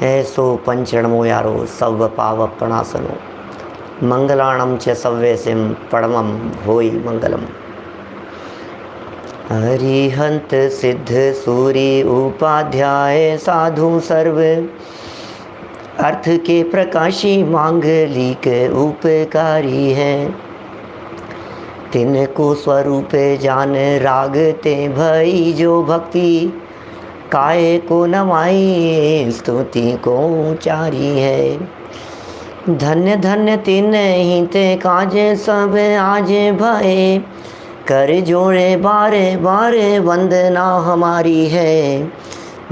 ऐसो पंचरणमो यारो सव पावपणासनो मंगलाणम च सव्यसिम परमम होई मंगलम। हरिहंत सिद्ध सूरी उपाध्याय साधु सर्व अर्थ के प्रकाशी मांगलिक उपकारी हैं। तिनको स्वरूप जान रागते भई जो भक्ति काय को नवाई स्तुति को उचारी है। धन्य धन्य तिन हित काज सब आज भये कर जोड़े बारे बारे वंदना हमारी है।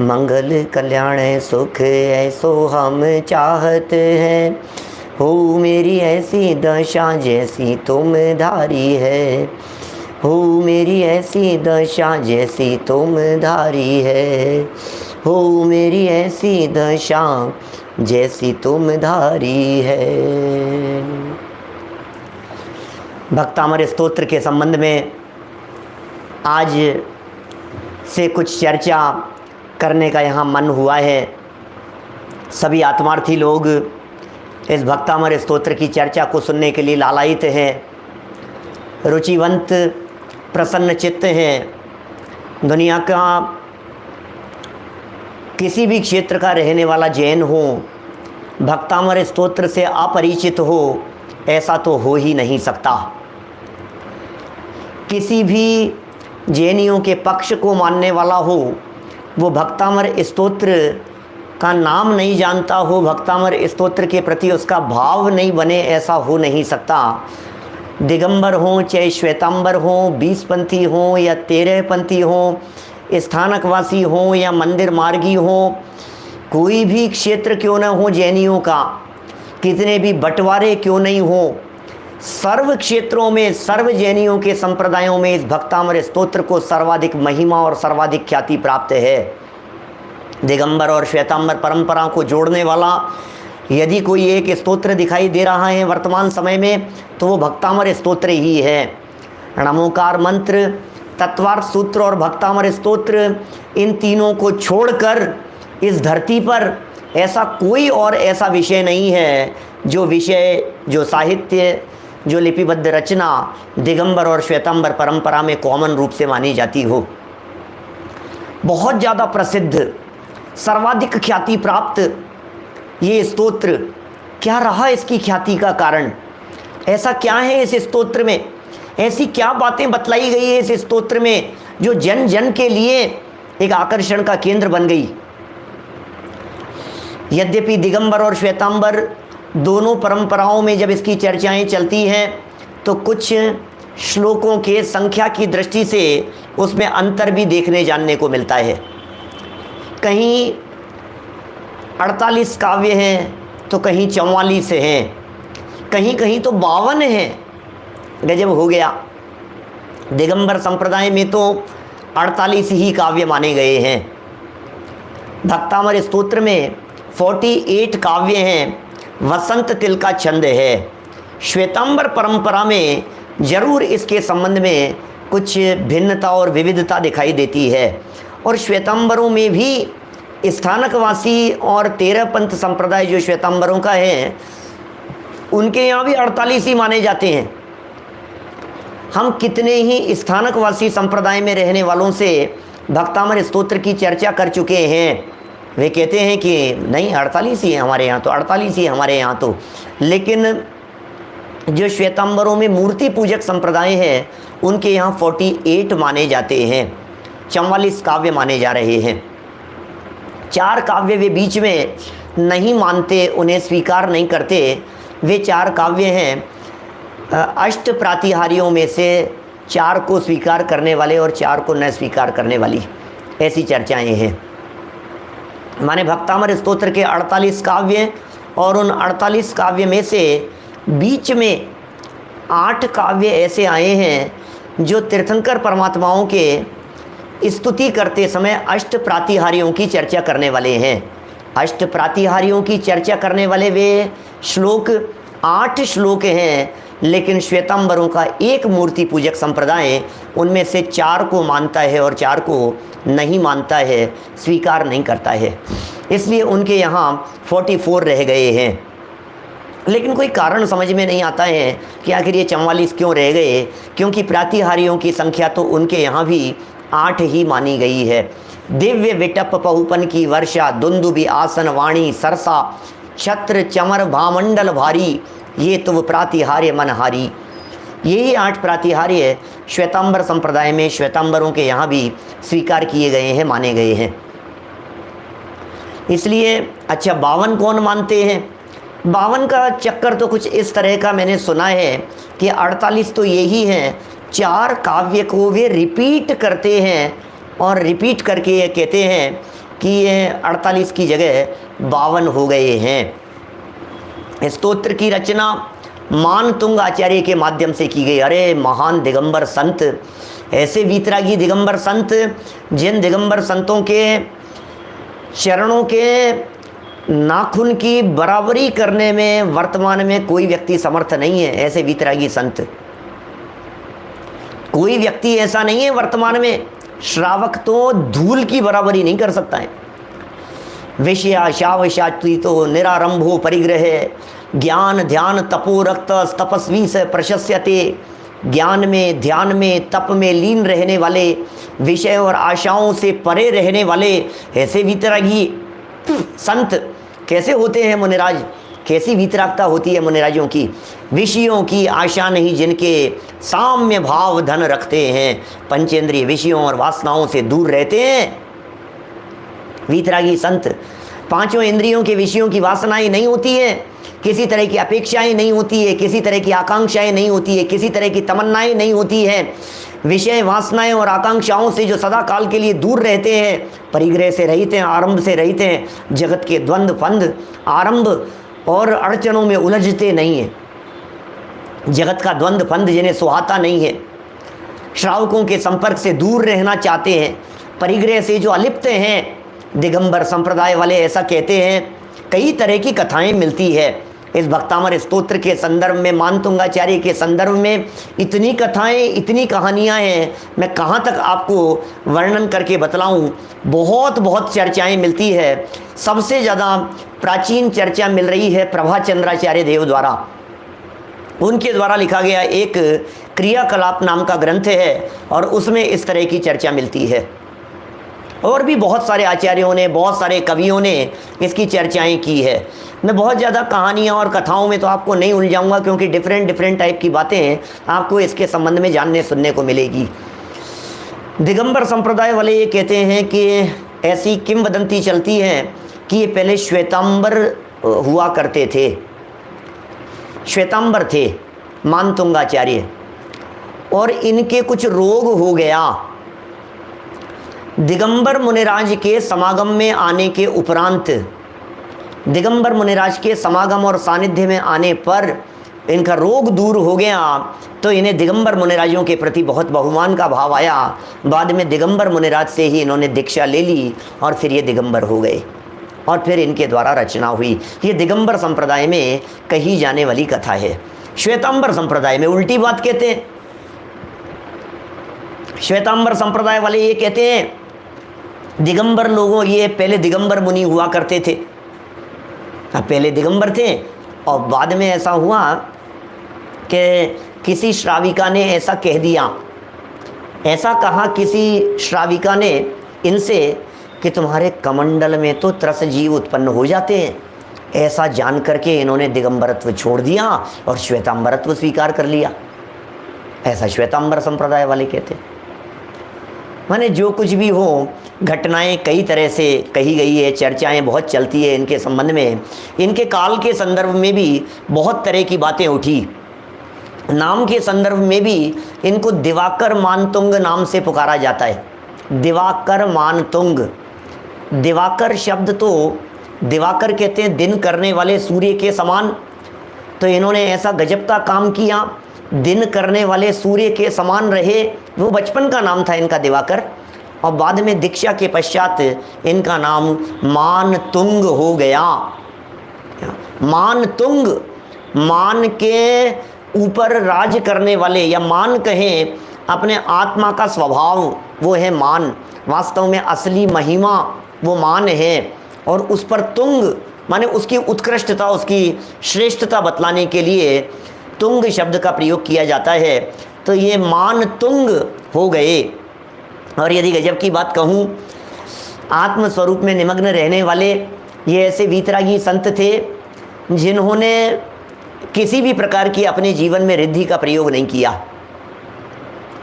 मंगल कल्याण सुख ऐसो हम चाहत हैं। हो मेरी ऐसी दशा जैसी तुम धारी है। हो मेरी ऐसी दशा जैसी तुम धारी है। हो मेरी ऐसी दशा जैसी तुम धारी है। भक्तामर स्तोत्र के संबंध में आज से कुछ चर्चा करने का यहाँ मन हुआ है। सभी आत्मार्थी लोग इस भक्तामर स्तोत्र की चर्चा को सुनने के लिए लालायित हैं, रुचिवंत प्रसन्न चित्त हैं। दुनिया का किसी भी क्षेत्र का रहने वाला जैन हो, भक्तामर स्तोत्र से अपरिचित हो ऐसा तो हो ही नहीं सकता। किसी भी जैनियों के पक्ष को मानने वाला हो, वो भक्तामर स्तोत्र का नाम नहीं जानता हो, भक्तामर स्तोत्र के प्रति उसका भाव नहीं बने, ऐसा हो नहीं सकता। दिगंबर हों चाहे श्वेतांबर हों, 20पंथी हों या 13पंथी हों, स्थानकवासी हों या मंदिर मार्गी हों, कोई भी क्षेत्र क्यों न हो जैनियों का, कितने भी बंटवारे क्यों नहीं हो, सर्व क्षेत्रों में सर्व जैनियों के संप्रदायों में इस भक्तामर स्तोत्र को सर्वाधिक महिमा और सर्वाधिक ख्याति प्राप्त है। दिगंबर और श्वेतांबर परंपरा को जोड़ने वाला यदि कोई एक स्तोत्र दिखाई दे रहा है वर्तमान समय में तो वो भक्तामर स्तोत्र ही है। नमोकार मंत्र, तत्वार्थ सूत्र और भक्तामर स्तोत्र, इन तीनों को छोड़कर इस धरती पर ऐसा कोई और ऐसा विषय नहीं है जो विषय, जो साहित्य, जो लिपिबद्ध रचना दिगंबर और श्वेतांबर परंपरा में कॉमन रूप से मानी जाती हो। बहुत ज़्यादा प्रसिद्ध, सर्वाधिक ख्याति प्राप्त ये स्तोत्र, क्या रहा इसकी ख्याति का कारण? ऐसा क्या है इस स्तोत्र में, ऐसी क्या बातें बतलाई गई है इस स्तोत्र में जो जन जन के लिए एक आकर्षण का केंद्र बन गई? यद्यपि दिगंबर और श्वेतांबर दोनों परंपराओं में जब इसकी चर्चाएं चलती हैं तो कुछ श्लोकों के संख्या की दृष्टि से उसमें अंतर भी देखने जानने को मिलता है। कहीं 48 काव्य हैं तो कहीं 44 हैं, कहीं कहीं तो 52 हैं। गजब हो गया। दिगंबर संप्रदाय में तो 48 ही काव्य माने गए हैं। भक्तामर स्तोत्र में 48 काव्य हैं, वसंत तिल का छंद है। श्वेतांबर परंपरा में जरूर इसके संबंध में कुछ भिन्नता और विविधता दिखाई देती है। और श्वेतांबरों में भी स्थानकवासी और 13पंथ संप्रदाय जो श्वेतांबरों का है उनके यहाँ भी 48 ही माने जाते हैं। हम कितने ही स्थानकवासी संप्रदाय में रहने वालों से भक्तामर स्तोत्र की चर्चा कर चुके हैं। वे कहते हैं कि नहीं 48 ही है हमारे यहाँ, तो 48 ही हमारे यहाँ तो। लेकिन जो श्वेतांबरों में मूर्ति पूजक संप्रदाय है उनके यहाँ 48 माने जाते हैं, 44 काव्य माने जा रहे हैं। 4 काव्य वे बीच में नहीं मानते, उन्हें स्वीकार नहीं करते। वे 4 काव्य हैं अष्ट प्रातिहार्यों में से 4 को स्वीकार करने वाले और 4 को न स्वीकार करने वाली, ऐसी चर्चाएं हैं। माने भक्तामर स्तोत्र के 48 काव्य और उन 48 काव्य में से बीच में 8 काव्य ऐसे आए हैं जो तीर्थंकर परमात्माओं के स्तुति करते समय अष्ट प्रातिहार्यों की चर्चा करने वाले हैं। अष्ट प्रातिहार्यों की चर्चा करने वाले वे श्लोक 8 श्लोक हैं लेकिन श्वेतांबरों का एक मूर्ति पूजक संप्रदाय उनमें से 4 को मानता है और 4 को नहीं मानता है, स्वीकार नहीं करता है। इसलिए उनके यहाँ 44 रह गए हैं। लेकिन कोई कारण समझ में नहीं आता है कि आखिर ये 44 क्यों रह गए, क्योंकि प्रातिहारियों की संख्या तो उनके यहाँ भी 8 ही मानी गई है। दिव्य विटप पहुपन की वर्षा, दुंदुबी आसन वाणी सरसा, छत्र चमर भामंडल भारी, ये तो प्रातिहार्य मनहारी। यही 8 प्रातिहार्य श्वेतांबर संप्रदाय में, श्वेतांबरों के यहाँ भी स्वीकार किए गए हैं, माने गए हैं। इसलिए अच्छा 52 कौन मानते हैं? 52 का चक्कर तो कुछ इस तरह का मैंने सुना है कि 48 तो यही हैं, 4 काव्य को वे रिपीट करते हैं और रिपीट करके ये कहते हैं कि ये 48 की जगह 52 हो गए हैं। स्तोत्र की रचना मानतुंग आचार्य के माध्यम से की गई। अरे महान दिगंबर संत, ऐसे वीतरागी दिगंबर संत, जिन दिगंबर संतों के चरणों के नाखून की बराबरी करने में वर्तमान में कोई व्यक्ति समर्थ नहीं है। ऐसे वीतरागी संत, कोई व्यक्ति ऐसा नहीं है वर्तमान में, श्रावक तो धूल की बराबरी नहीं कर सकता है। विषया शावशाती तो निरारंभो परिग्रह, ज्ञान ध्यान तपो रक्त तपस्वी से प्रशस्यते। ज्ञान में, ध्यान में, तप में लीन रहने वाले, विषय और आशाओं से परे रहने वाले ऐसे वीतरागी संत कैसे होते हैं मुनिराज? कैसी वीतरागता होती है मुनिराजों की? विषयों की आशा नहीं जिनके, साम्य भाव धन रखते हैं, पंचेंद्रिय विषयों और वासनाओं से दूर रहते हैं। वीतरागी संत, 5 इंद्रियों के विषयों की वासनाएं नहीं होती है, किसी तरह की अपेक्षाएं नहीं होती है, किसी तरह की आकांक्षाएं नहीं होती है, किसी तरह की तमन्नाएं नहीं होती है। विषय वासनाएं और आकांक्षाओं से जो सदा काल के लिए दूर रहते हैं, परिग्रह से रहित हैं, आरंभ से रहित हैं, जगत के द्वंद्व फंद आरंभ और अड़चनों में उलझते नहीं हैं। जगत का द्वंद्व फंद जिन्हें सुहाता नहीं है, श्रावकों के संपर्क से दूर रहना चाहते हैं, परिग्रह से जो अलिप्त हैं, दिगंबर संप्रदाय वाले ऐसा कहते हैं। कई तरह की कथाएं मिलती है इस भक्तामर स्तोत्र के संदर्भ में, मानतुंगाचार्य के संदर्भ में। इतनी कथाएं, इतनी कहानियां हैं, मैं कहाँ तक आपको वर्णन करके बतलाऊं। बहुत बहुत चर्चाएं मिलती है। सबसे ज़्यादा प्राचीन चर्चा मिल रही है प्रभाचंद्राचार्य देव द्वारा। उनके द्वारा लिखा गया एक क्रियाकलाप नाम का ग्रंथ है और उसमें इस तरह की चर्चा मिलती है। और भी बहुत सारे आचार्यों ने, बहुत सारे कवियों ने इसकी चर्चाएं की है। मैं बहुत ज़्यादा कहानियाँ और कथाओं में तो आपको नहीं उलझाऊंगा, क्योंकि डिफरेंट टाइप की बातें आपको इसके संबंध में जानने सुनने को मिलेगी। दिगंबर संप्रदाय वाले ये कहते हैं कि ऐसी किंवदंती चलती है कि ये पहले श्वेतांबर हुआ करते थे। श्वेतांबर थे मानतुंगाचार्य, और इनके कुछ रोग हो गया। दिगंबर मुनिराज के समागम में आने के उपरांत, दिगंबर मुनिराज के समागम और सानिध्य में आने पर इनका रोग दूर हो गया, तो इन्हें दिगंबर मुनिराजों के प्रति बहुत बहुमान का भाव आया। बाद में दिगंबर मुनिराज से ही इन्होंने दीक्षा ले ली और फिर ये दिगंबर हो गए और फिर इनके द्वारा रचना हुई। ये दिगंबर संप्रदाय में कही जाने वाली कथा है। श्वेतांबर संप्रदाय में उल्टी बात कहते हैं। श्वेतांबर संप्रदाय वाले ये कहते हैं दिगंबर लोगों, ये पहले दिगंबर मुनि हुआ करते थे। पहले दिगंबर थे और बाद में ऐसा हुआ कि किसी श्राविका ने ऐसा कह दिया, ऐसा कहा किसी श्राविका ने इनसे कि तुम्हारे कमंडल में तो त्रस जीव उत्पन्न हो जाते हैं। ऐसा जान करके इन्होंने दिगंबरत्व छोड़ दिया और श्वेतांबरत्व स्वीकार कर लिया। ऐसा श्वेतांबर संप्रदाय वाले कहते हैं। माने जो कुछ भी हो, घटनाएं कई तरह से कही गई है, चर्चाएं बहुत चलती है इनके संबंध में। इनके काल के संदर्भ में भी बहुत तरह की बातें उठी। नाम के संदर्भ में भी इनको दिवाकर मानतुंग नाम से पुकारा जाता है। दिवाकर मानतुंग, दिवाकर शब्द तो दिवाकर कहते हैं दिन करने वाले सूर्य के समान। तो इन्होंने ऐसा गजब का काम किया, दिन करने वाले सूर्य के समान रहे। वो बचपन का नाम था इनका दिवाकर, और बाद में दीक्षा के पश्चात इनका नाम मानतुंग हो गया। मानतुंग, मान के ऊपर राज करने वाले, या मान कहें अपने आत्मा का स्वभाव, वो है मान। वास्तव में असली महिमा वो मान है, और उस पर तुंग माने उसकी उत्कृष्टता, उसकी श्रेष्ठता बतलाने के लिए तुंग शब्द का प्रयोग किया जाता है। तो ये मान तुंग हो गए। और यदि गजब की बात कहूँ, आत्मस्वरूप में निमग्न रहने वाले ये ऐसे वीतरागी संत थे जिन्होंने किसी भी प्रकार की अपने जीवन में रिद्धि का प्रयोग नहीं किया,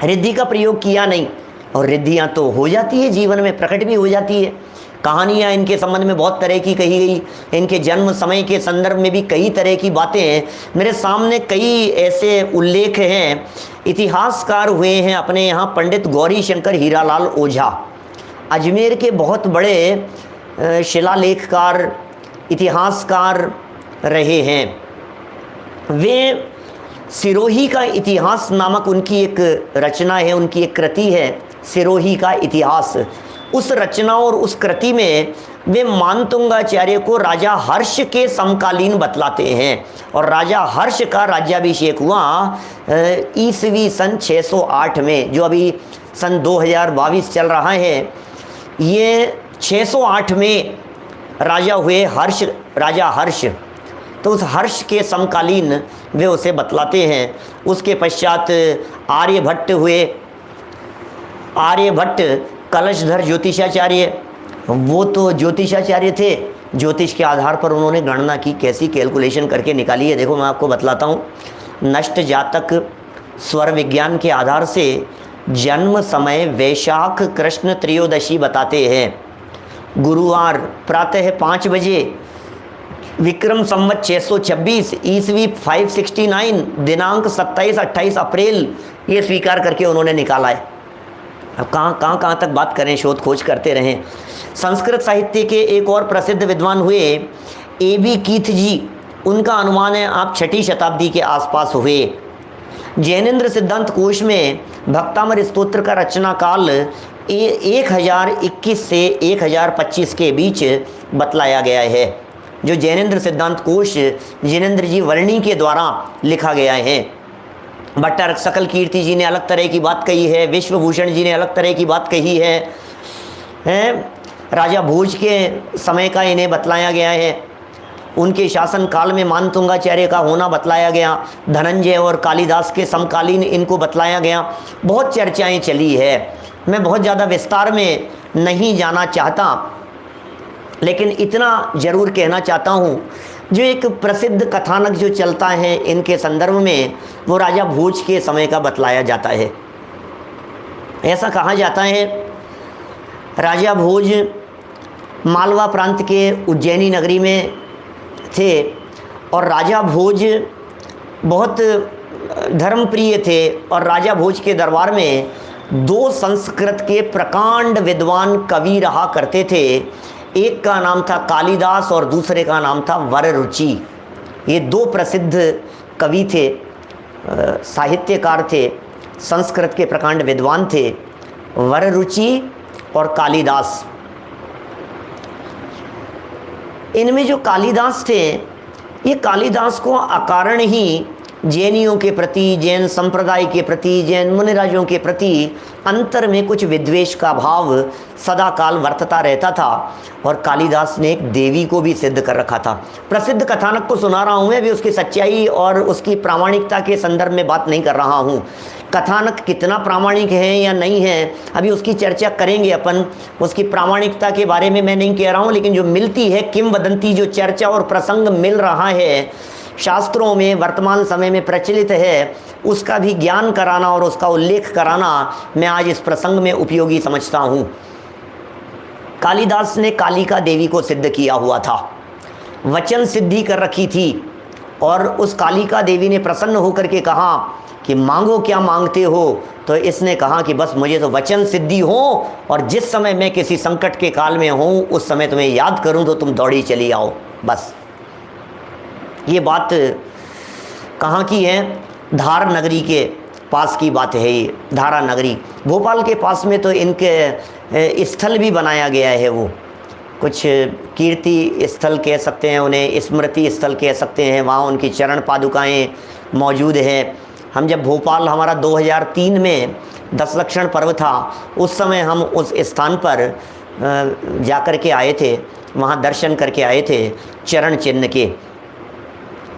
रिद्धि का प्रयोग किया नहीं। और रिद्धियाँ तो हो जाती है, जीवन में प्रकट भी हो जाती है। कहानियाँ इनके संबंध में बहुत तरह की कही गई, इनके जन्म समय के संदर्भ में भी कई तरह की बातें हैं। मेरे सामने कई ऐसे उल्लेख हैं। इतिहासकार हुए हैं अपने यहाँ पंडित गौरी शंकर हीरालाल ओझा, अजमेर के बहुत बड़े शिलालेखकार, इतिहासकार रहे हैं। वे सिरोही का इतिहास नामक उनकी एक रचना है, उनकी एक कृति है सिरोही का इतिहास। उस रचना और उस कृति में वे मानतुंगाचार्य को राजा हर्ष के समकालीन बतलाते हैं। और राजा हर्ष का राज्याभिषेक हुआ ईस्वी सन 608 में, जो अभी सन 2022 चल रहा है। ये 608 में राजा हुए हर्ष, राजा हर्ष। तो उस हर्ष के समकालीन वे उसे बतलाते हैं। उसके पश्चात आर्यभट्ट हुए, आर्यभट्ट कलशधर ज्योतिषाचार्य, वो तो ज्योतिषाचार्य थे। ज्योतिष के आधार पर उन्होंने गणना की, कैसी कैलकुलेशन करके निकाली है, देखो मैं आपको बतलाता हूँ। नष्ट जातक स्वर विज्ञान के आधार से जन्म समय वैशाख कृष्ण त्रयोदशी बताते हैं। गुरुवार प्रातः 5 बजे, विक्रम संवत 626, ईस्वी 569, दिनांक 27-28 अप्रैल, ये स्वीकार करके उन्होंने निकाला है। अब कहाँ तक बात करें, शोध खोज करते रहें। संस्कृत साहित्य के एक और प्रसिद्ध विद्वान हुए A.B. कीथ जी, उनका अनुमान है आप 6ठी शताब्दी के आसपास हुए। जैनेन्द्र सिद्धांत कोश में भक्तामर स्तोत्र का रचना काल 1021 से 1025 के बीच बतलाया गया है, जो जैनेन्द्र सिद्धांत कोश जैनेन्द्र जी वर्णी के द्वारा लिखा गया है। भट्टर सकल कीर्ति जी ने अलग तरह की बात कही है, विश्वभूषण जी ने अलग तरह की बात कही है। राजा भोज के समय का इन्हें बतलाया गया है। उनके शासन काल में मानतुंगाचार्य का होना बतलाया गया। धनंजय और कालिदास के समकालीन इनको बतलाया गया। बहुत चर्चाएं चली है, मैं बहुत ज़्यादा विस्तार में नहीं जाना चाहता, लेकिन इतना ज़रूर कहना चाहता हूँ, जो एक प्रसिद्ध कथानक जो चलता है इनके संदर्भ में, वो राजा भोज के समय का बतलाया जाता है। ऐसा कहा जाता है राजा भोज मालवा प्रांत के उज्जैनी नगरी में थे, और राजा भोज बहुत धर्मप्रिय थे। और राजा भोज के दरबार में 2 संस्कृत के प्रकांड विद्वान कवि रहा करते थे। एक का नाम था कालिदास और दूसरे का नाम था वररुचि। ये 2 प्रसिद्ध कवि थे, साहित्यकार थे, संस्कृत के प्रकांड विद्वान थे, वररुचि और कालिदास। इनमें जो कालिदास थे, ये कालिदास को अकारण ही जैनियों के प्रति, जैन संप्रदाय के प्रति, जैन मुनिराजों के प्रति अंतर में कुछ विद्वेष का भाव सदा काल वर्तता रहता था। और कालिदास ने एक देवी को भी सिद्ध कर रखा था। प्रसिद्ध कथानक को सुना रहा हूँ मैं, भी उसकी सच्चाई और उसकी प्रामाणिकता के संदर्भ में बात नहीं कर रहा हूँ। कथानक कितना प्रामाणिक है या नहीं है, अभी उसकी चर्चा करेंगे अपन। उसकी प्रामाणिकता के बारे में मैं नहीं कह रहा हूँ, लेकिन जो मिलती है किंवदंती, जो चर्चा और प्रसंग मिल रहा है शास्त्रों में, वर्तमान समय में प्रचलित है, उसका भी ज्ञान कराना और उसका उल्लेख कराना मैं आज इस प्रसंग में उपयोगी समझता हूँ। कालिदास ने कालिका देवी को सिद्ध किया हुआ था, वचन सिद्धि कर रखी थी, और उस कालिका देवी ने प्रसन्न होकर के कहा कि मांगो क्या मांगते हो। तो इसने कहा कि बस मुझे तो वचन सिद्धि हो, और जिस समय मैं किसी संकट के काल में हूँ उस समय तुम्हें याद करूँ तो तुम दौड़ी चली आओ। बस ये बात कहाँ की है? धार नगरी के पास की बात है। ये धारा नगरी भोपाल के पास में, तो इनके स्थल भी बनाया गया है। वो कुछ कीर्ति स्थल कह सकते हैं उन्हें, स्मृति स्थल कह सकते हैं। वहाँ उनकी चरण पादुकाएँ मौजूद है। हम जब भोपाल हमारा 2003 में 10 लक्षण पर्व था, उस समय हम उस स्थान पर जा कर के आए थे, वहाँ दर्शन करके आए थे चरण चिन्ह के।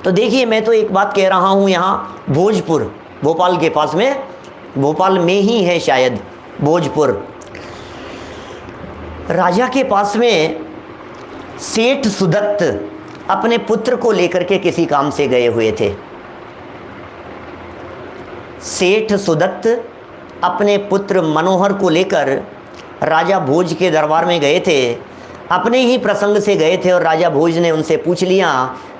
तो देखिए, मैं तो एक बात कह रहा हूँ, यहाँ भोजपुर, भोपाल के पास में, भोपाल में ही है शायद भोजपुर, राजा के पास में सेठ सुदत्त अपने पुत्र को लेकर के किसी काम से गए हुए थे। सेठ सुदत्त अपने पुत्र मनोहर को लेकर राजा भोज के दरबार में गए थे, अपने ही प्रसंग से गए थे। और राजा भोज ने उनसे पूछ लिया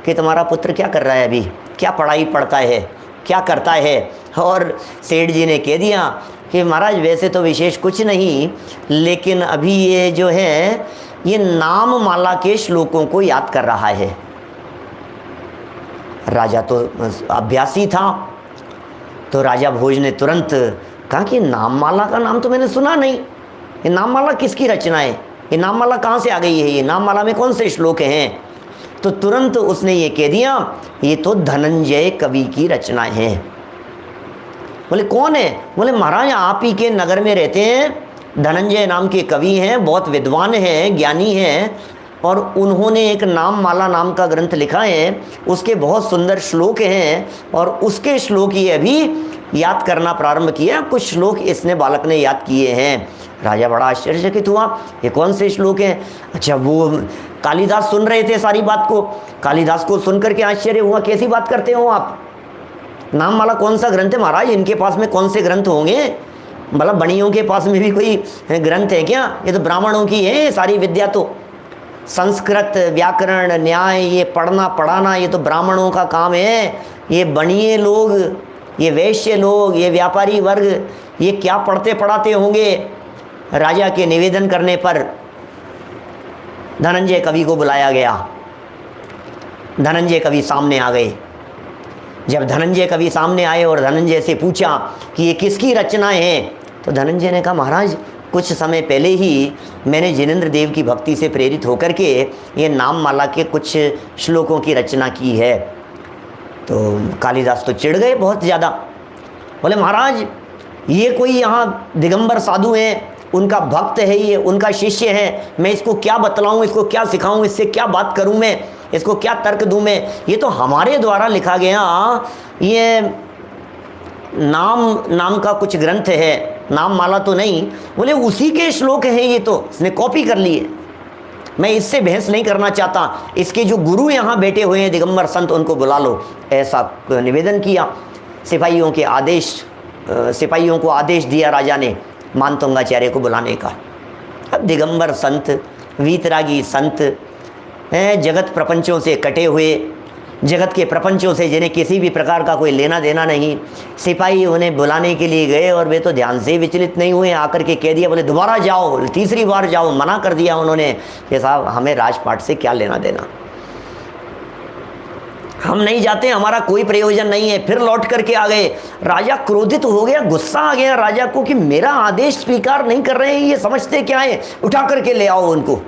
कि तुम्हारा पुत्र क्या कर रहा है, अभी क्या पढ़ाई पढ़ता है, क्या करता है। और सेठ जी ने कह दिया कि महाराज वैसे तो विशेष कुछ नहीं, लेकिन अभी ये जो है ये नाम माला के श्लोकों को याद कर रहा है। राजा तो अभ्यासी था, तो राजा भोज ने तुरंत कहा कि नाम माला का नाम तो मैंने सुना नहीं, ये नाम माला किसकी रचना है, ये नाम माला कहाँ से आ गई है, ये नाम माला में कौन से श्लोक हैं। तो तुरंत उसने ये कह दिया, ये तो धनंजय कवि की रचना है। बोले कौन है? बोले महाराज आप ही के नगर में रहते हैं, धनंजय नाम के कवि हैं, बहुत विद्वान हैं, ज्ञानी हैं, और उन्होंने एक नाम माला नाम का ग्रंथ लिखा है, उसके बहुत सुंदर श्लोक हैं, और उसके श्लोक ये अभी याद करना प्रारंभ किया, कुछ श्लोक इसने बालक ने याद किए हैं। राजा बड़ा आश्चर्यचकित हुआ, ये कौन से श्लोक हैं? अच्छा, वो कालिदास सुन रहे थे सारी बात को, कालिदास को सुनकर के आश्चर्य हुआ, कैसी बात करते हो आप, नाम माला कौन सा ग्रंथ है महाराज, इनके पास में कौन से ग्रंथ होंगे, मतलब बणियों के पास में भी कोई ग्रंथ है क्या, ये तो ब्राह्मणों की है सारी विद्या, तो संस्कृत व्याकरण न्याय ये पढ़ना पढ़ाना ये तो ब्राह्मणों का काम है, ये बणिये लोग, ये वैश्य लोग, ये व्यापारी वर्ग, ये क्या पढ़ते पढ़ाते होंगे। राजा के निवेदन करने पर धनंजय कवि को बुलाया गया। धनंजय कवि सामने आ गए। जब धनंजय कवि सामने आए और धनंजय से पूछा कि ये किसकी रचनाएं हैं, तो धनंजय ने कहा महाराज कुछ समय पहले ही मैंने जिनेंद्र देव की भक्ति से प्रेरित होकर के ये नाम माला के कुछ श्लोकों की रचना की है। तो कालिदास तो चिढ़ गए बहुत ज़्यादा, बोले महाराज ये कोई यहाँ दिगंबर साधु हैं, उनका भक्त है, ये उनका शिष्य है, मैं इसको क्या बतलाऊँ, इसको क्या सिखाऊँ, इससे क्या बात करूँ, मैं इसको क्या तर्क दूँ मैं, ये तो हमारे द्वारा लिखा गया ये नाम का कुछ ग्रंथ है, नाम माला तो नहीं। बोले उसी के श्लोक हैं ये, तो इसने कॉपी कर लिए, मैं इससे बहस नहीं करना चाहता, इसके जो गुरु यहाँ बैठे हुए हैं दिगंबर संत उनको बुला लो, ऐसा निवेदन किया। सिपाहियों को आदेश दिया राजा ने मानतुंगाचार्य को बुलाने का। अब दिगंबर संत, वीतरागी संत हैं, जगत प्रपंचों से कटे हुए, जगत के प्रपंचों से जिन्हें किसी भी प्रकार का कोई लेना देना नहीं, सिपाही उन्हें बुलाने के लिए गए और वे तो ध्यान से विचलित नहीं हुए, आकर के कह दिया, बोले दोबारा जाओ, तीसरी बार जाओ, मना कर दिया उन्होंने कि साहब हमें राजपाट से क्या लेना देना, हम नहीं जाते, हमारा कोई प्रयोजन नहीं है। फिर लौट करके आ गए। राजा क्रोधित हो गया, गुस्सा आ गया राजा को कि मेरा आदेश स्वीकार नहीं कर रहे हैं, ये समझते क्या है, उठा करके ले आओ उनको।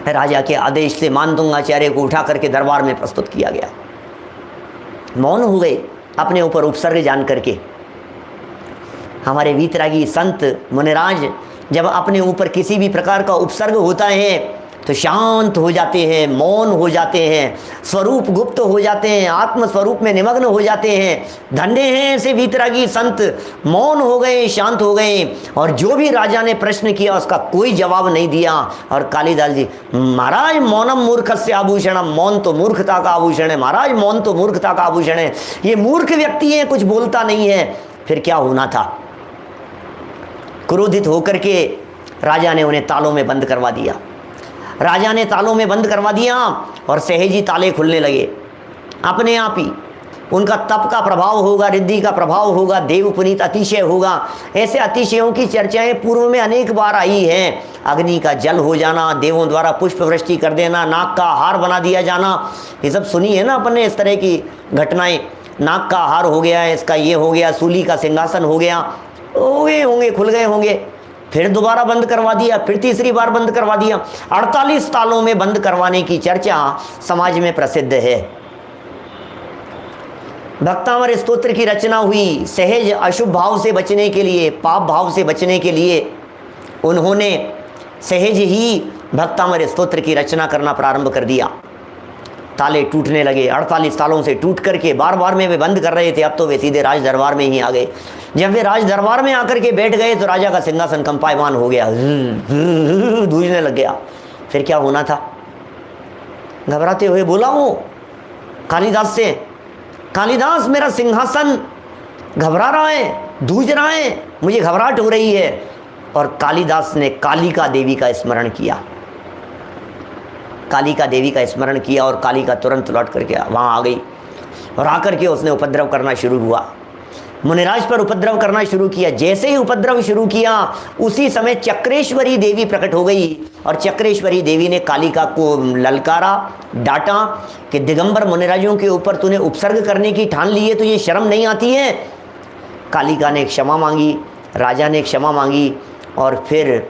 राजा के आदेश से मानतुंगाचार्य को उठा करके दरबार में प्रस्तुत किया गया। मौन हो गए अपने ऊपर उपसर्ग जान करके। हमारे वीतरागी संत मुनिराज जब अपने ऊपर किसी भी प्रकार का उपसर्ग होता है तो शांत हो जाते हैं, मौन हो जाते हैं, स्वरूप गुप्त हो जाते हैं, आत्म स्वरूप में निमग्न हो जाते हैं। धन्य हैं ऐसे वीतरागी संत, मौन हो गए, शांत हो गए, और जो भी राजा ने प्रश्न किया उसका कोई जवाब नहीं दिया। और कालिदास जी, महाराज मौनम मूर्खस्य आभूषणम, मौन तो मूर्खता का आभूषण है महाराज, मौन तो मूर्खता का आभूषण है, ये मूर्ख व्यक्ति है, कुछ बोलता नहीं है। फिर क्या होना था? क्रोधित होकर के राजा ने उन्हें तालों में बंद करवा दिया। राजा ने तालों में बंद करवा दिया और सहजी ताले खुलने लगे अपने आप ही। उनका तप का प्रभाव होगा, रिद्धि का प्रभाव होगा, देव पुनीत अतिशय होगा। ऐसे अतिशयों की चर्चाएं पूर्व में अनेक बार आई हैं। अग्नि का जल हो जाना, देवों द्वारा पुष्प वृष्टि कर देना, नाक का हार बना दिया जाना, ये सब सुनी है ना अपन ने, इस तरह की घटनाएं। नाक का हार हो गया, इसका ये हो गया, सूली का सिंहासन हो गया, हो गए होंगे, खुल गए होंगे। फिर दोबारा बंद करवा दिया, फिर तीसरी बार बंद करवा दिया। 48 तालों में बंद करवाने की चर्चा समाज में प्रसिद्ध है। भक्तामर स्तोत्र की रचना हुई सहज अशुभ भाव से बचने के लिए, पाप भाव से बचने के लिए उन्होंने सहज ही भक्तामर स्तोत्र की रचना करना प्रारंभ कर दिया। ताले टूटने लगे, 48 तालों से टूट करके बार बार में वे बंद कर रहे थे, अब तो वे सीधे राज दरबार में ही आ गए। जब वे राज दरबार में आकर के बैठ गए तो राजा का सिंहासन कंपायमान हो गया, धूजने लग गया। फिर क्या होना था? घबराते हुए बोला वो कालिदास से, कालिदास मेरा सिंहासन घबरा रहा है, धूज रहा है, मुझे घबराहट हो रही है। और कालिदास ने कालिका देवी का स्मरण किया, कालिका देवी का स्मरण किया और कालिका तुरंत लौट करके वहाँ आ गई और आकर के उसने उपद्रव करना शुरू हुआ, मुनिराज पर उपद्रव करना शुरू किया। जैसे ही उपद्रव शुरू किया उसी समय चक्रेश्वरी देवी प्रकट हो गई और चक्रेश्वरी देवी ने कालिका को ललकारा, डांटा कि दिगंबर मुनिराजों के ऊपर तूने उपसर्ग करने की ठान ली है, तो ये शर्म नहीं आती है। कालिका ने क्षमा मांगी, राजा ने क्षमा मांगी और फिर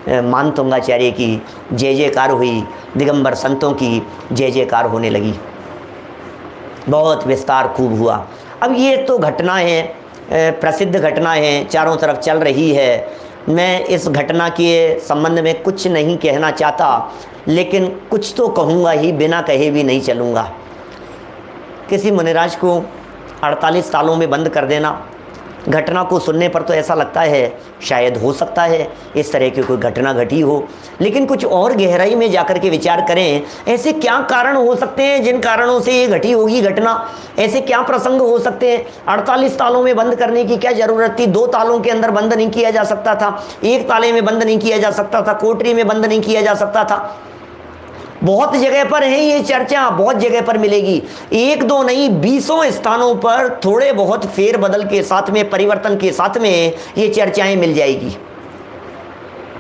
मानतुंगाचार्य की जय जयकार हुई, दिगंबर संतों की जय जयकार होने लगी, बहुत विस्तार खूब हुआ। अब ये तो घटना है, प्रसिद्ध घटना है, चारों तरफ चल रही है। मैं इस घटना के संबंध में कुछ नहीं कहना चाहता, लेकिन कुछ तो कहूँगा ही, बिना कहे भी नहीं चलूँगा। किसी मुनिराज को 48 तालों में बंद कर देना, घटना को सुनने पर तो ऐसा लगता है शायद हो सकता है इस तरह की कोई घटना घटी हो, लेकिन कुछ और गहराई में जाकर के विचार करें, ऐसे क्या कारण हो सकते हैं जिन कारणों से ये घटी होगी घटना, ऐसे क्या प्रसंग हो सकते हैं। 48 तालों में बंद करने की क्या ज़रूरत थी? 2 तालों के अंदर बंद नहीं किया जा सकता था, 1 ताले में बंद नहीं किया जा सकता था, कोठरी में बंद नहीं किया जा सकता था। बहुत जगह पर है ये चर्चा, बहुत जगह पर मिलेगी, 1-2 नहीं 20 स्थानों पर थोड़े बहुत फेर बदल के साथ में, परिवर्तन के साथ में ये चर्चाएं मिल जाएगी,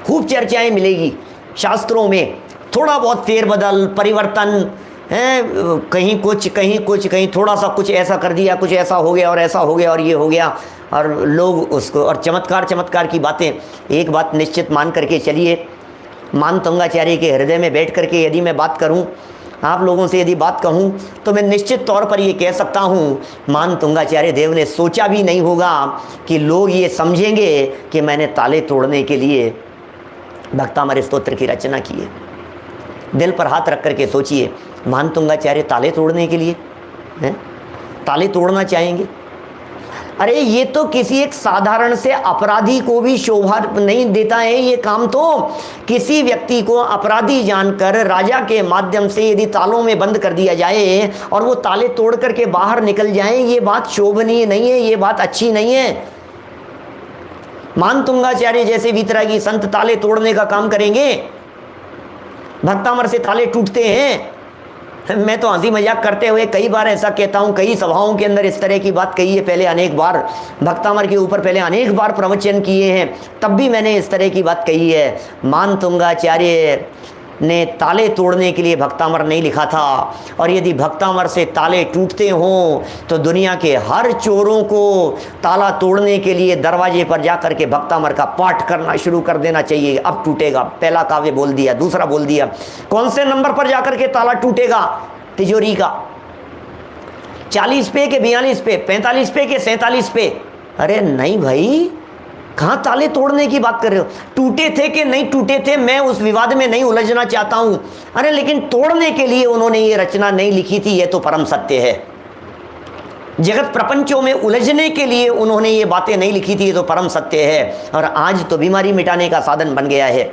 खूब चर्चाएं मिलेगी शास्त्रों में। थोड़ा बहुत फेर बदल, परिवर्तन है, कहीं कुछ कहीं कुछ, कहीं थोड़ा सा कुछ ऐसा कर दिया, कुछ ऐसा हो गया और ऐसा हो गया और ये हो गया, और लोग उसको, और चमत्कार की बातें। एक बात निश्चित मान करके चलिए, मानतुंगाचार्य के हृदय में बैठ करके यदि मैं बात करूं, आप लोगों से यदि बात कहूं, तो मैं निश्चित तौर पर ये कह सकता हूं मानतुंगाचार्य देव ने सोचा भी नहीं होगा कि लोग ये समझेंगे कि मैंने ताले तोड़ने के लिए भक्तामर स्तोत्र की रचना की है। दिल पर हाथ रख करके सोचिए, मानतुंगाचार्य ताले तोड़ने के लिए हैं, ताले तोड़ना चाहेंगे? अरे ये तो किसी एक साधारण से अपराधी को भी शोभा नहीं देता है ये काम। तो किसी व्यक्ति को अपराधी जानकर राजा के माध्यम से यदि तालों में बंद कर दिया जाए और वो ताले तोड़ करके बाहर निकल जाएं, ये बात शोभनीय नहीं है, ये बात अच्छी नहीं है। मानतुंगाचार्य जैसे वितरागी संत ताले तोड़ने का काम करेंगे? भक्तामर से ताले टूटते हैं। मैं तो हंसी मजाक करते हुए कई बार ऐसा कहता हूँ, कई सभाओं के अंदर इस तरह की बात कही है पहले अनेक बार, भक्तामर के ऊपर पहले अनेक बार प्रवचन किए हैं, तब भी मैंने इस तरह की बात कही है। मानतुंगाचार्य ने ताले तोड़ने के लिए भक्तामर नहीं लिखा था, और यदि भक्तामर से ताले टूटते हों तो दुनिया के हर चोरों को ताला तोड़ने के लिए दरवाजे पर जाकर के भक्तामर का पाठ करना शुरू कर देना चाहिए। अब टूटेगा, पहला काव्य बोल दिया, दूसरा बोल दिया, कौन से नंबर पर जाकर के ताला टूटेगा तिजोरी का? 40 पे के 42 पे, 45 पे के 47 पे? अरे नहीं भाई, कहाँ ताले तोड़ने की बात कर रहे हो? टूटे थे कि नहीं टूटे थे, मैं उस विवाद में नहीं उलझना चाहता हूं। अरे लेकिन तोड़ने के लिए उन्होंने ये रचना नहीं लिखी थी, ये तो परम सत्य है। जगत प्रपंचों में उलझने के लिए उन्होंने ये बातें नहीं लिखी थी, ये तो परम सत्य है। और आज तो बीमारी मिटाने का साधन बन गया है।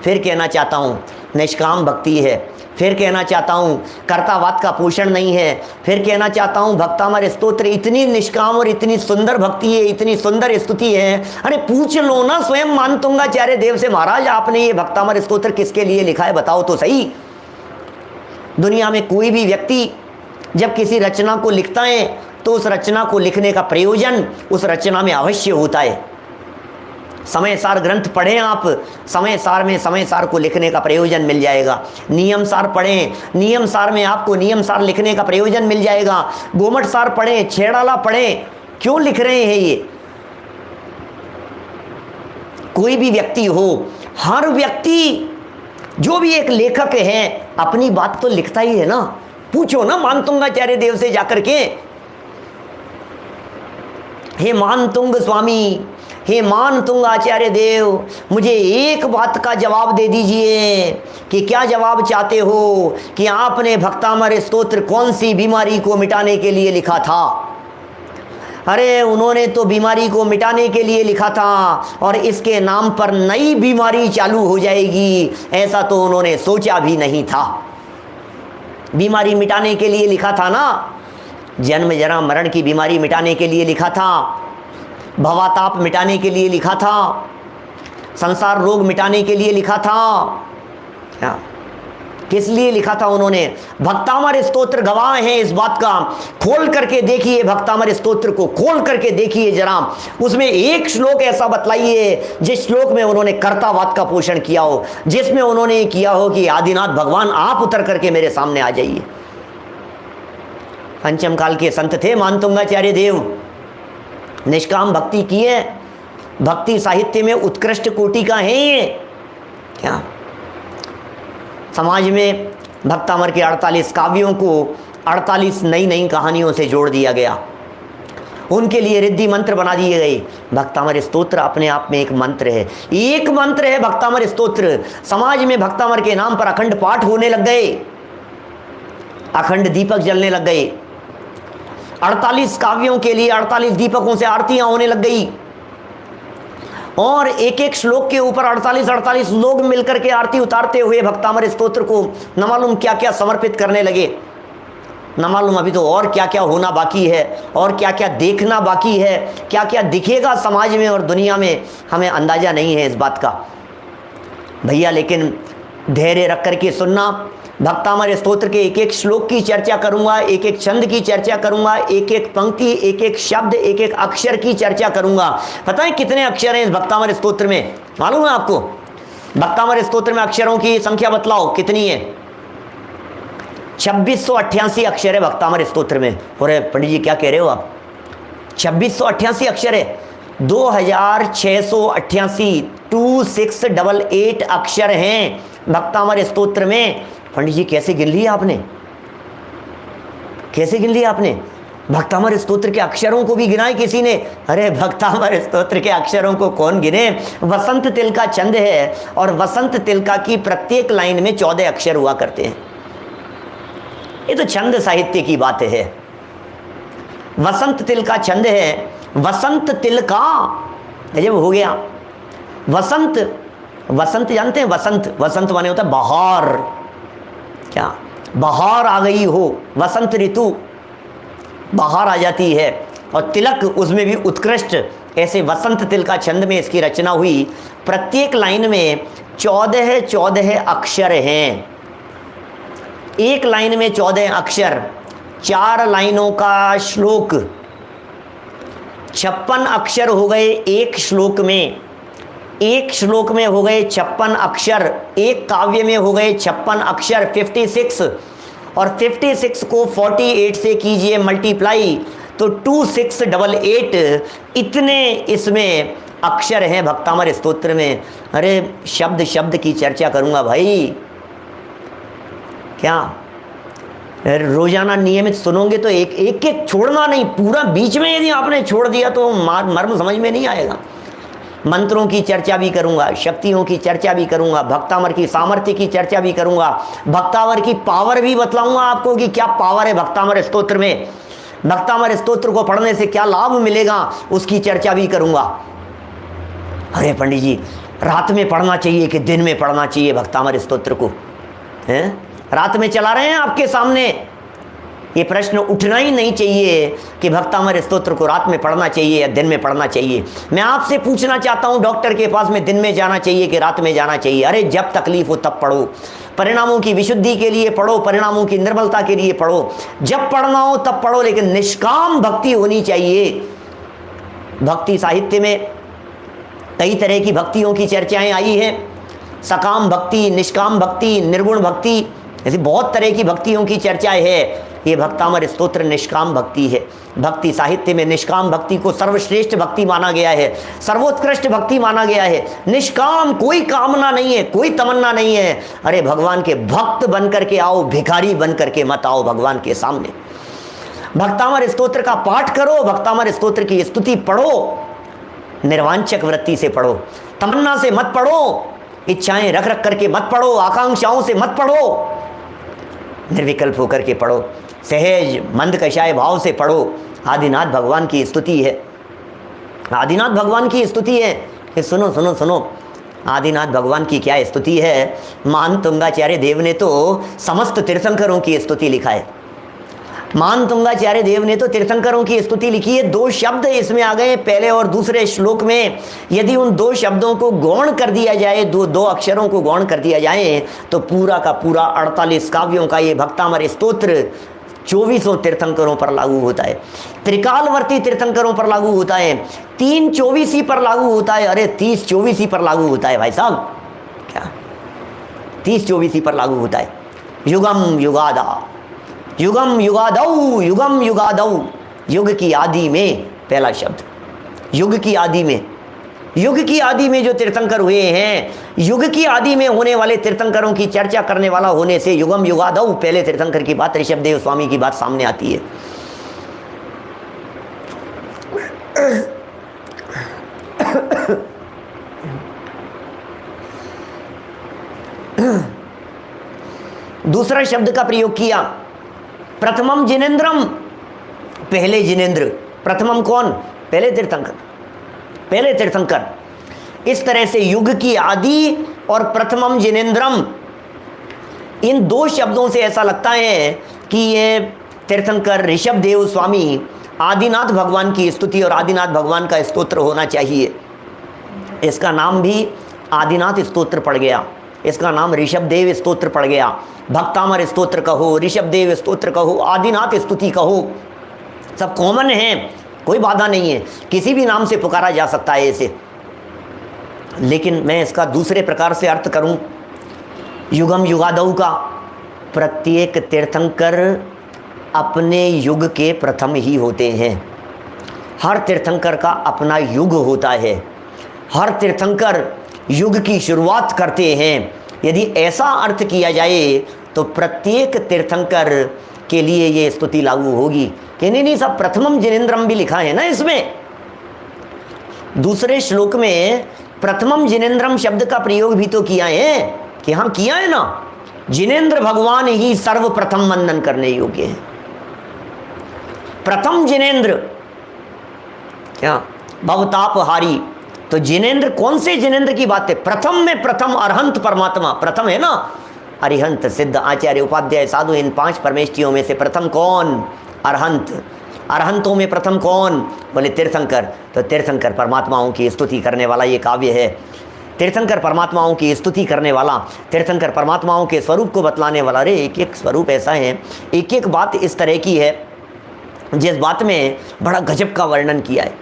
फिर कहना चाहता हूं निष्काम भक्ति है, फिर कहना चाहता हूँ कर्तावाद का पोषण नहीं है, फिर कहना चाहता हूँ भक्तामर स्तोत्र इतनी निष्काम और इतनी सुंदर भक्ति है, इतनी सुंदर स्तुति है। अरे पूछ लो ना स्वयं मानतुंगाचार्य देव से, महाराज आपने ये भक्तामर स्तोत्र किसके लिए लिखा है, बताओ तो सही। दुनिया में कोई भी व्यक्ति जब किसी रचना को लिखता है तो उस रचना को लिखने का प्रयोजन उस रचना में अवश्य होता है। समय सार ग्रंथ पढ़ें आप, समय सार में समय सार को लिखने का प्रयोजन मिल जाएगा। नियम सार पढ़ें, नियम सार में आपको नियम सार लिखने का प्रयोजन मिल जाएगा। गोमट सार पढ़ें, छेड़ाला पढ़ें। क्यों लिख रहे हैं ये? कोई भी व्यक्ति हो, हर व्यक्ति जो भी एक लेखक है अपनी बात तो लिखता ही है ना। पूछो ना मानतुंगाचार्य देव से जाकर के, हे मानतुंग स्वामी, हे मानतुंग आचार्य देव, मुझे एक बात का जवाब दे दीजिए कि क्या जवाब चाहते हो कि आपने भक्तामर स्तोत्र कौन सी बीमारी को मिटाने के लिए लिखा था। अरे उन्होंने तो बीमारी को मिटाने के लिए लिखा था और इसके नाम पर नई बीमारी चालू हो जाएगी, ऐसा तो उन्होंने सोचा भी नहीं था। बीमारी मिटाने के लिए लिखा था ना, जन्म जरा मरण की बीमारी मिटाने के लिए लिखा था, भवाताप मिटाने के लिए लिखा था, संसार रोग मिटाने के लिए लिखा था। क्या किस लिए लिखा था उन्होंने? भक्तामर स्तोत्र गवाह हैं इस बात का। खोल करके देखिए भक्तामर स्तोत्र को, खोल करके देखिए जरा, उसमें एक श्लोक ऐसा बतलाइए जिस श्लोक में उन्होंने कर्तावाद का पोषण किया हो, जिसमें उन्होंने किया हो कि आदिनाथ भगवान आप उतर करके मेरे सामने आ जाइए। पंचम काल के संत थे मानतुंगाचार्य देव, निष्काम भक्ति की है, भक्ति साहित्य में उत्कृष्ट कोटि का है ये। क्या समाज में भक्तामर के 48 काव्यों को 48 नई नई कहानियों से जोड़ दिया गया, उनके लिए रिद्धि मंत्र बना दिए गए। भक्तामर स्तोत्र अपने आप में एक मंत्र है, एक मंत्र है भक्तामर स्तोत्र। समाज में भक्तामर के नाम पर अखंड पाठ होने लग गए, अखंड दीपक जलने लग गए। 48 काव्यों के लिए 48 दीपकों से आरतियां होने लग गई और एक एक श्लोक के ऊपर 48 लोग मिलकर के आरती उतारते हुए भक्तामर स्तोत्र को न मालूम क्या क्या समर्पित करने लगे। न मालूम अभी तो और क्या क्या होना बाकी है, और क्या क्या देखना बाकी है, क्या क्या दिखेगा समाज में और दुनिया में, हमें अंदाजा नहीं है इस बात का भैया। लेकिन धैर्य रख करके सुनना, भक्तामर स्तोत्र के एक एक श्लोक की चर्चा करूंगा, एक एक छंद की चर्चा करूंगा, एक एक पंक्ति, एक एक शब्द, एक एक अक्षर की चर्चा करूंगा। पता है कितने अक्षर हैं इस भक्तामर स्तोत्र में? मालूम है आपको? भक्तामर स्तोत्र में अक्षरों की संख्या बतलाओ कितनी है? 2688 अक्षर है भक्तामर स्तोत्र में। अरे पंडित जी क्या कह रहे हो आप? 2688 अक्षर है, 2688 2688 अक्षर हैं भक्तामर स्तोत्र में। पंडित जी कैसे गिन लिया आपने? कैसे गिन लिया आपने? भक्तामर स्तोत्र के अक्षरों को भी गिनाए किसी ने? अरे भक्तामर स्तोत्र के अक्षरों को कौन गिने? वसंत तिलका छंद है और वसंत तिलका की प्रत्येक लाइन में 14 अक्षर हुआ करते हैं। ये तो छंद साहित्य की बात है। वसंत तिलका छंद है, वसंत तिलका जब हो गया। वसंत, वसंत जानते हैं? वसंत, वसंत माने होता है बहार। क्या बहार आ गई हो, वसंत ऋतु बाहर आ जाती है, और तिलक उसमें भी उत्कृष्ट। ऐसे वसंत तिलका छंद में इसकी रचना हुई। प्रत्येक लाइन में 14 अक्षर हैं। एक लाइन में 14 अक्षर, 4 लाइनों का श्लोक, 56 अक्षर हो गए एक श्लोक में। एक श्लोक में हो गए 56 अक्षर, एक काव्य में हो गए 56 अक्षर 56, और 56 को 48 से कीजिए मल्टीप्लाई तो 2688 इतने इसमें अक्षर हैं भक्तामर स्तोत्र में। अरे शब्द शब्द की चर्चा करूंगा भाई। क्या रोजाना नियमित सुनोगे तो एक एक छोड़ना नहीं, पूरा बीच में यदि आपने छोड़ दिया तो मर्म समझ में नहीं आएगा। मंत्रों की चर्चा भी करूंगा, शक्तियों की चर्चा भी करूंगा, भक्तामर की सामर्थ्य की चर्चा भी करूंगा, भक्तामर की पावर भी बतलाऊंगा आपको कि क्या पावर है भक्तामर स्तोत्र में, भक्तामर स्तोत्र को पढ़ने से क्या लाभ मिलेगा उसकी चर्चा भी करूंगा। अरे पंडित जी रात में पढ़ना चाहिए कि दिन में पढ़ना चाहिए भक्तामर स्तोत्र को? हैं रात में चला रहे हैं आपके सामने, ये प्रश्न उठना ही नहीं चाहिए कि भक्तामर स्तोत्र को रात में पढ़ना चाहिए या दिन में पढ़ना चाहिए। मैं आपसे पूछना चाहता हूं डॉक्टर के पास में दिन में जाना चाहिए कि रात में जाना चाहिए? अरे जब तकलीफ हो तब पढ़ो, परिणामों की विशुद्धि के लिए पढ़ो, परिणामों की निर्मलता के लिए पढ़ो, जब पढ़ना हो तब पढ़ो, लेकिन निष्काम भक्ति होनी चाहिए। भक्ति साहित्य में कई तरह की भक्तियों की चर्चाएं आई हैं, सकाम भक्ति, निष्काम भक्ति, निर्गुण भक्ति, ऐसी बहुत तरह की भक्तियों की चर्चाएं है। ये भक्तामर स्तोत्र निष्काम भक्ति है। भक्ति साहित्य में निष्काम भक्ति को सर्वश्रेष्ठ भक्ति माना गया है, सर्वोत्कृष्ट भक्ति माना गया है। निष्काम, कोई कामना नहीं है, कोई तमन्ना नहीं है। अरे भगवान के भक्त बन करके आओ, भिखारी बन करके मत आओ भगवान के सामने। भक्तामर स्तोत्र का पाठ करो, भक्तामर स्तोत्र की स्तुति पढ़ो, निर्वांचक वृत्ति से पढ़ो, तमन्ना से मत पढ़ो, इच्छाएं रख रख करके मत पढ़ो, आकांक्षाओं से मत पढ़ो, निर्विकल्प होकर के पढ़ो, सहज मंद कषाय भाव से पढ़ो। आदिनाथ भगवान की स्तुति है, आदिनाथ भगवान की स्तुति है। ये सुनो सुनो सुनो, आदिनाथ भगवान की क्या स्तुति है। महान तुंगाचार्य देव ने तो समस्त तीर्थंकरों की स्तुति लिखा है। महान तुंगाचार्य देव ने तो तीर्थंकरों की स्तुति लिखी है। 2 शब्द इसमें आ गए पहले और दूसरे श्लोक में। यदि उन 2 शब्दों को गौण कर दिया जाए, दो अक्षरों को गौण कर दिया जाए, तो पूरा का पूरा 48 काव्यों का ये भक्तामर स्तोत्र 24 तीर्थंकरों पर लागू होता है, त्रिकालवर्ती तीर्थंकरों पर लागू होता है, 3-24 पर लागू होता है। अरे 30-24 पर लागू होता है भाई साहब, क्या 30-24 पर लागू होता है। युगम युगादा, युगम युगादौ, युगम युगादौ, युग की आदि में पहला शब्द, युग की आदि में, युग की आदि में जो तीर्थंकर हुए हैं, युग की आदि में होने वाले तीर्थंकरों की चर्चा करने वाला होने से युगम युगादौ पहले तीर्थंकर की बात, ऋषभदेव स्वामी की बात सामने आती है। दूसरा शब्द का प्रयोग किया, प्रथमम जिनेन्द्रम, पहले जिनेन्द्र। प्रथमम कौन? पहले तीर्थंकर, पहले तीर्थंकर। इस तरह से युग की आदि और प्रथमम जिनेन्द्रम, इन 2 शब्दों से ऐसा लगता है कि ये तीर्थंकर ऋषभदेव स्वामी आदिनाथ भगवान की स्तुति और आदिनाथ भगवान का स्तोत्र होना चाहिए। इसका नाम भी आदिनाथ स्तोत्र पड़ गया, इसका नाम ऋषभदेव स्तोत्र पड़ गया। भक्तामर स्तोत्र कहो, ऋषभदेव स्तोत्र कहो, आदिनाथ स्तुति कहो, सब कॉमन है, कोई बाधा नहीं है, किसी भी नाम से पुकारा जा सकता है इसे। लेकिन मैं इसका दूसरे प्रकार से अर्थ करूं, युगम युगादौ का, प्रत्येक तीर्थंकर अपने युग के प्रथम ही होते हैं। हर तीर्थंकर का अपना युग होता है, हर तीर्थंकर युग की शुरुआत करते हैं। यदि ऐसा अर्थ किया जाए तो प्रत्येक तीर्थंकर के लिए ये स्तुति लागू होगी कि नहीं सब प्रथमम जिनेन्द्रम भी लिखा है ना इसमें। दूसरे श्लोक में प्रथमम जिनेन्द्रम शब्द का प्रयोग भी तो किया है कि हाँ किया है ना, जिनेन्द्र भगवान ही सर्वप्रथम वंदन करने योग्य है। प्रथम जिनेन्द्र क्या, भवतापहारी। तो जिनेन्द्र, कौन से जिनेन्द्र की बात है? प्रथम में प्रथम अरहंत परमात्मा, प्रथम है ना, अरिहंत सिद्ध आचार्य उपाध्याय साधु, इन 5 परमेष्ठियों में से प्रथम कौन? अरहंत। अरहंतों में प्रथम कौन? बोले तीर्थंकर। तो तीर्थंकर परमात्माओं की स्तुति करने वाला ये काव्य है। तीर्थंकर परमात्माओं की स्तुति करने वाला, तीर्थंकर परमात्माओं के स्वरूप को बतलाने वाला। अरे एक एक स्वरूप ऐसा है, एक एक बात इस तरह की है जिस बात में बड़ा गजब का वर्णन किया है,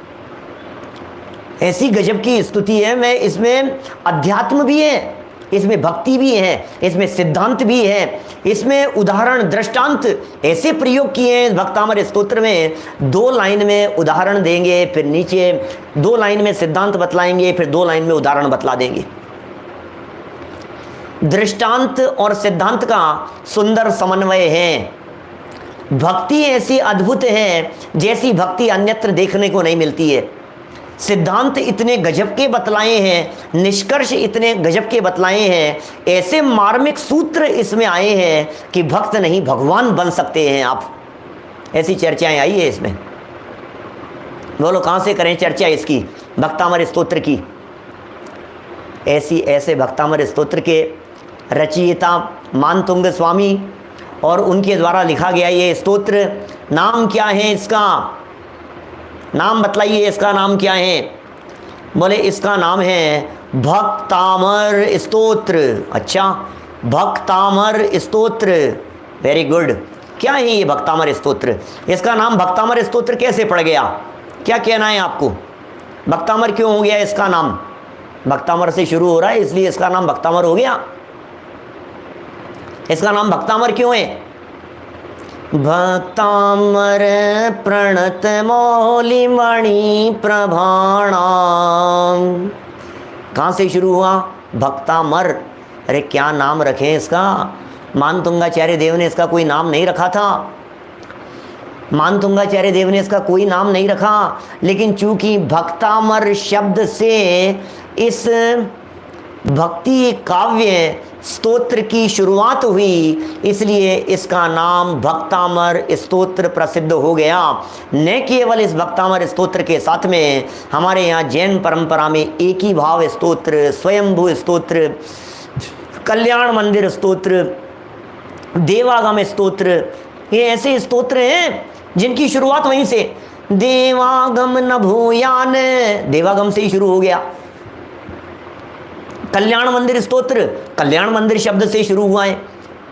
ऐसी गजब की स्तुति है। मैं इसमें अध्यात्म भी है, इसमें भक्ति भी है, इसमें सिद्धांत भी है, इसमें उदाहरण दृष्टांत ऐसे प्रयोग किए हैं भक्तामर स्तोत्र में। 2 लाइन में उदाहरण देंगे, फिर नीचे 2 लाइन में सिद्धांत बतलाएंगे, फिर 2 लाइन में उदाहरण बतला देंगे। दृष्टांत और सिद्धांत का सुंदर समन्वय है। भक्ति ऐसी अद्भुत है जैसी भक्ति अन्यत्र देखने को नहीं मिलती है। सिद्धांत इतने गजब के बतलाए हैं, निष्कर्ष इतने गजब के बतलाए हैं, ऐसे मार्मिक सूत्र इसमें आए हैं कि भक्त नहीं भगवान बन सकते हैं आप। ऐसी चर्चाएं आई है इसमें। बोलो कहाँ से करें चर्चा इसकी? भक्तामर स्तोत्र की। ऐसे भक्तामर स्तोत्र के रचयिता मानतुंग स्वामी और उनके द्वारा लिखा गया ये स्तोत्र, नाम क्या है इसका? नाम बतलाइए, इसका नाम क्या है? बोले इसका नाम है भक्तामर स्तोत्र। अच्छा, भक्तामर स्तोत्र, वेरी गुड। क्या है ये भक्तामर स्तोत्र? इसका नाम भक्तामर स्तोत्र कैसे पड़ गया? क्या कहना है आपको? भक्तामर क्यों हो गया इसका नाम? भक्तामर से शुरू हो रहा है इसलिए इसका नाम भक्तामर हो गया। इसका नाम भक्तामर क्यों है? भक्तामर प्रणत मौलिमणि प्रभाणाम। कहाँ से शुरू हुआ? भक्तामर। अरे क्या नाम रखें इसका? मानतुंगाचार्य देव ने इसका कोई नाम नहीं रखा था। मानतुंगाचार्य देव ने इसका कोई नाम नहीं रखा, लेकिन चूंकि भक्तामर शब्द से इस भक्ति काव्य स्तोत्र की शुरुआत हुई, इसलिए इसका नाम भक्तामर स्तोत्र प्रसिद्ध हो गया। न केवल इस भक्तामर स्तोत्र के साथ में हमारे यहाँ जैन परंपरा में एक ही भाव स्तोत्र, स्वयंभू स्तोत्र, कल्याण मंदिर स्तोत्र, देवागम स्तोत्र, ये ऐसे स्तोत्र हैं जिनकी शुरुआत वहीं से, देवागम न भूयान, देवागम से ही शुरू हो गया। कल्याण मंदिर स्तोत्र, कल्याण मंदिर शब्द से शुरू हुआ है।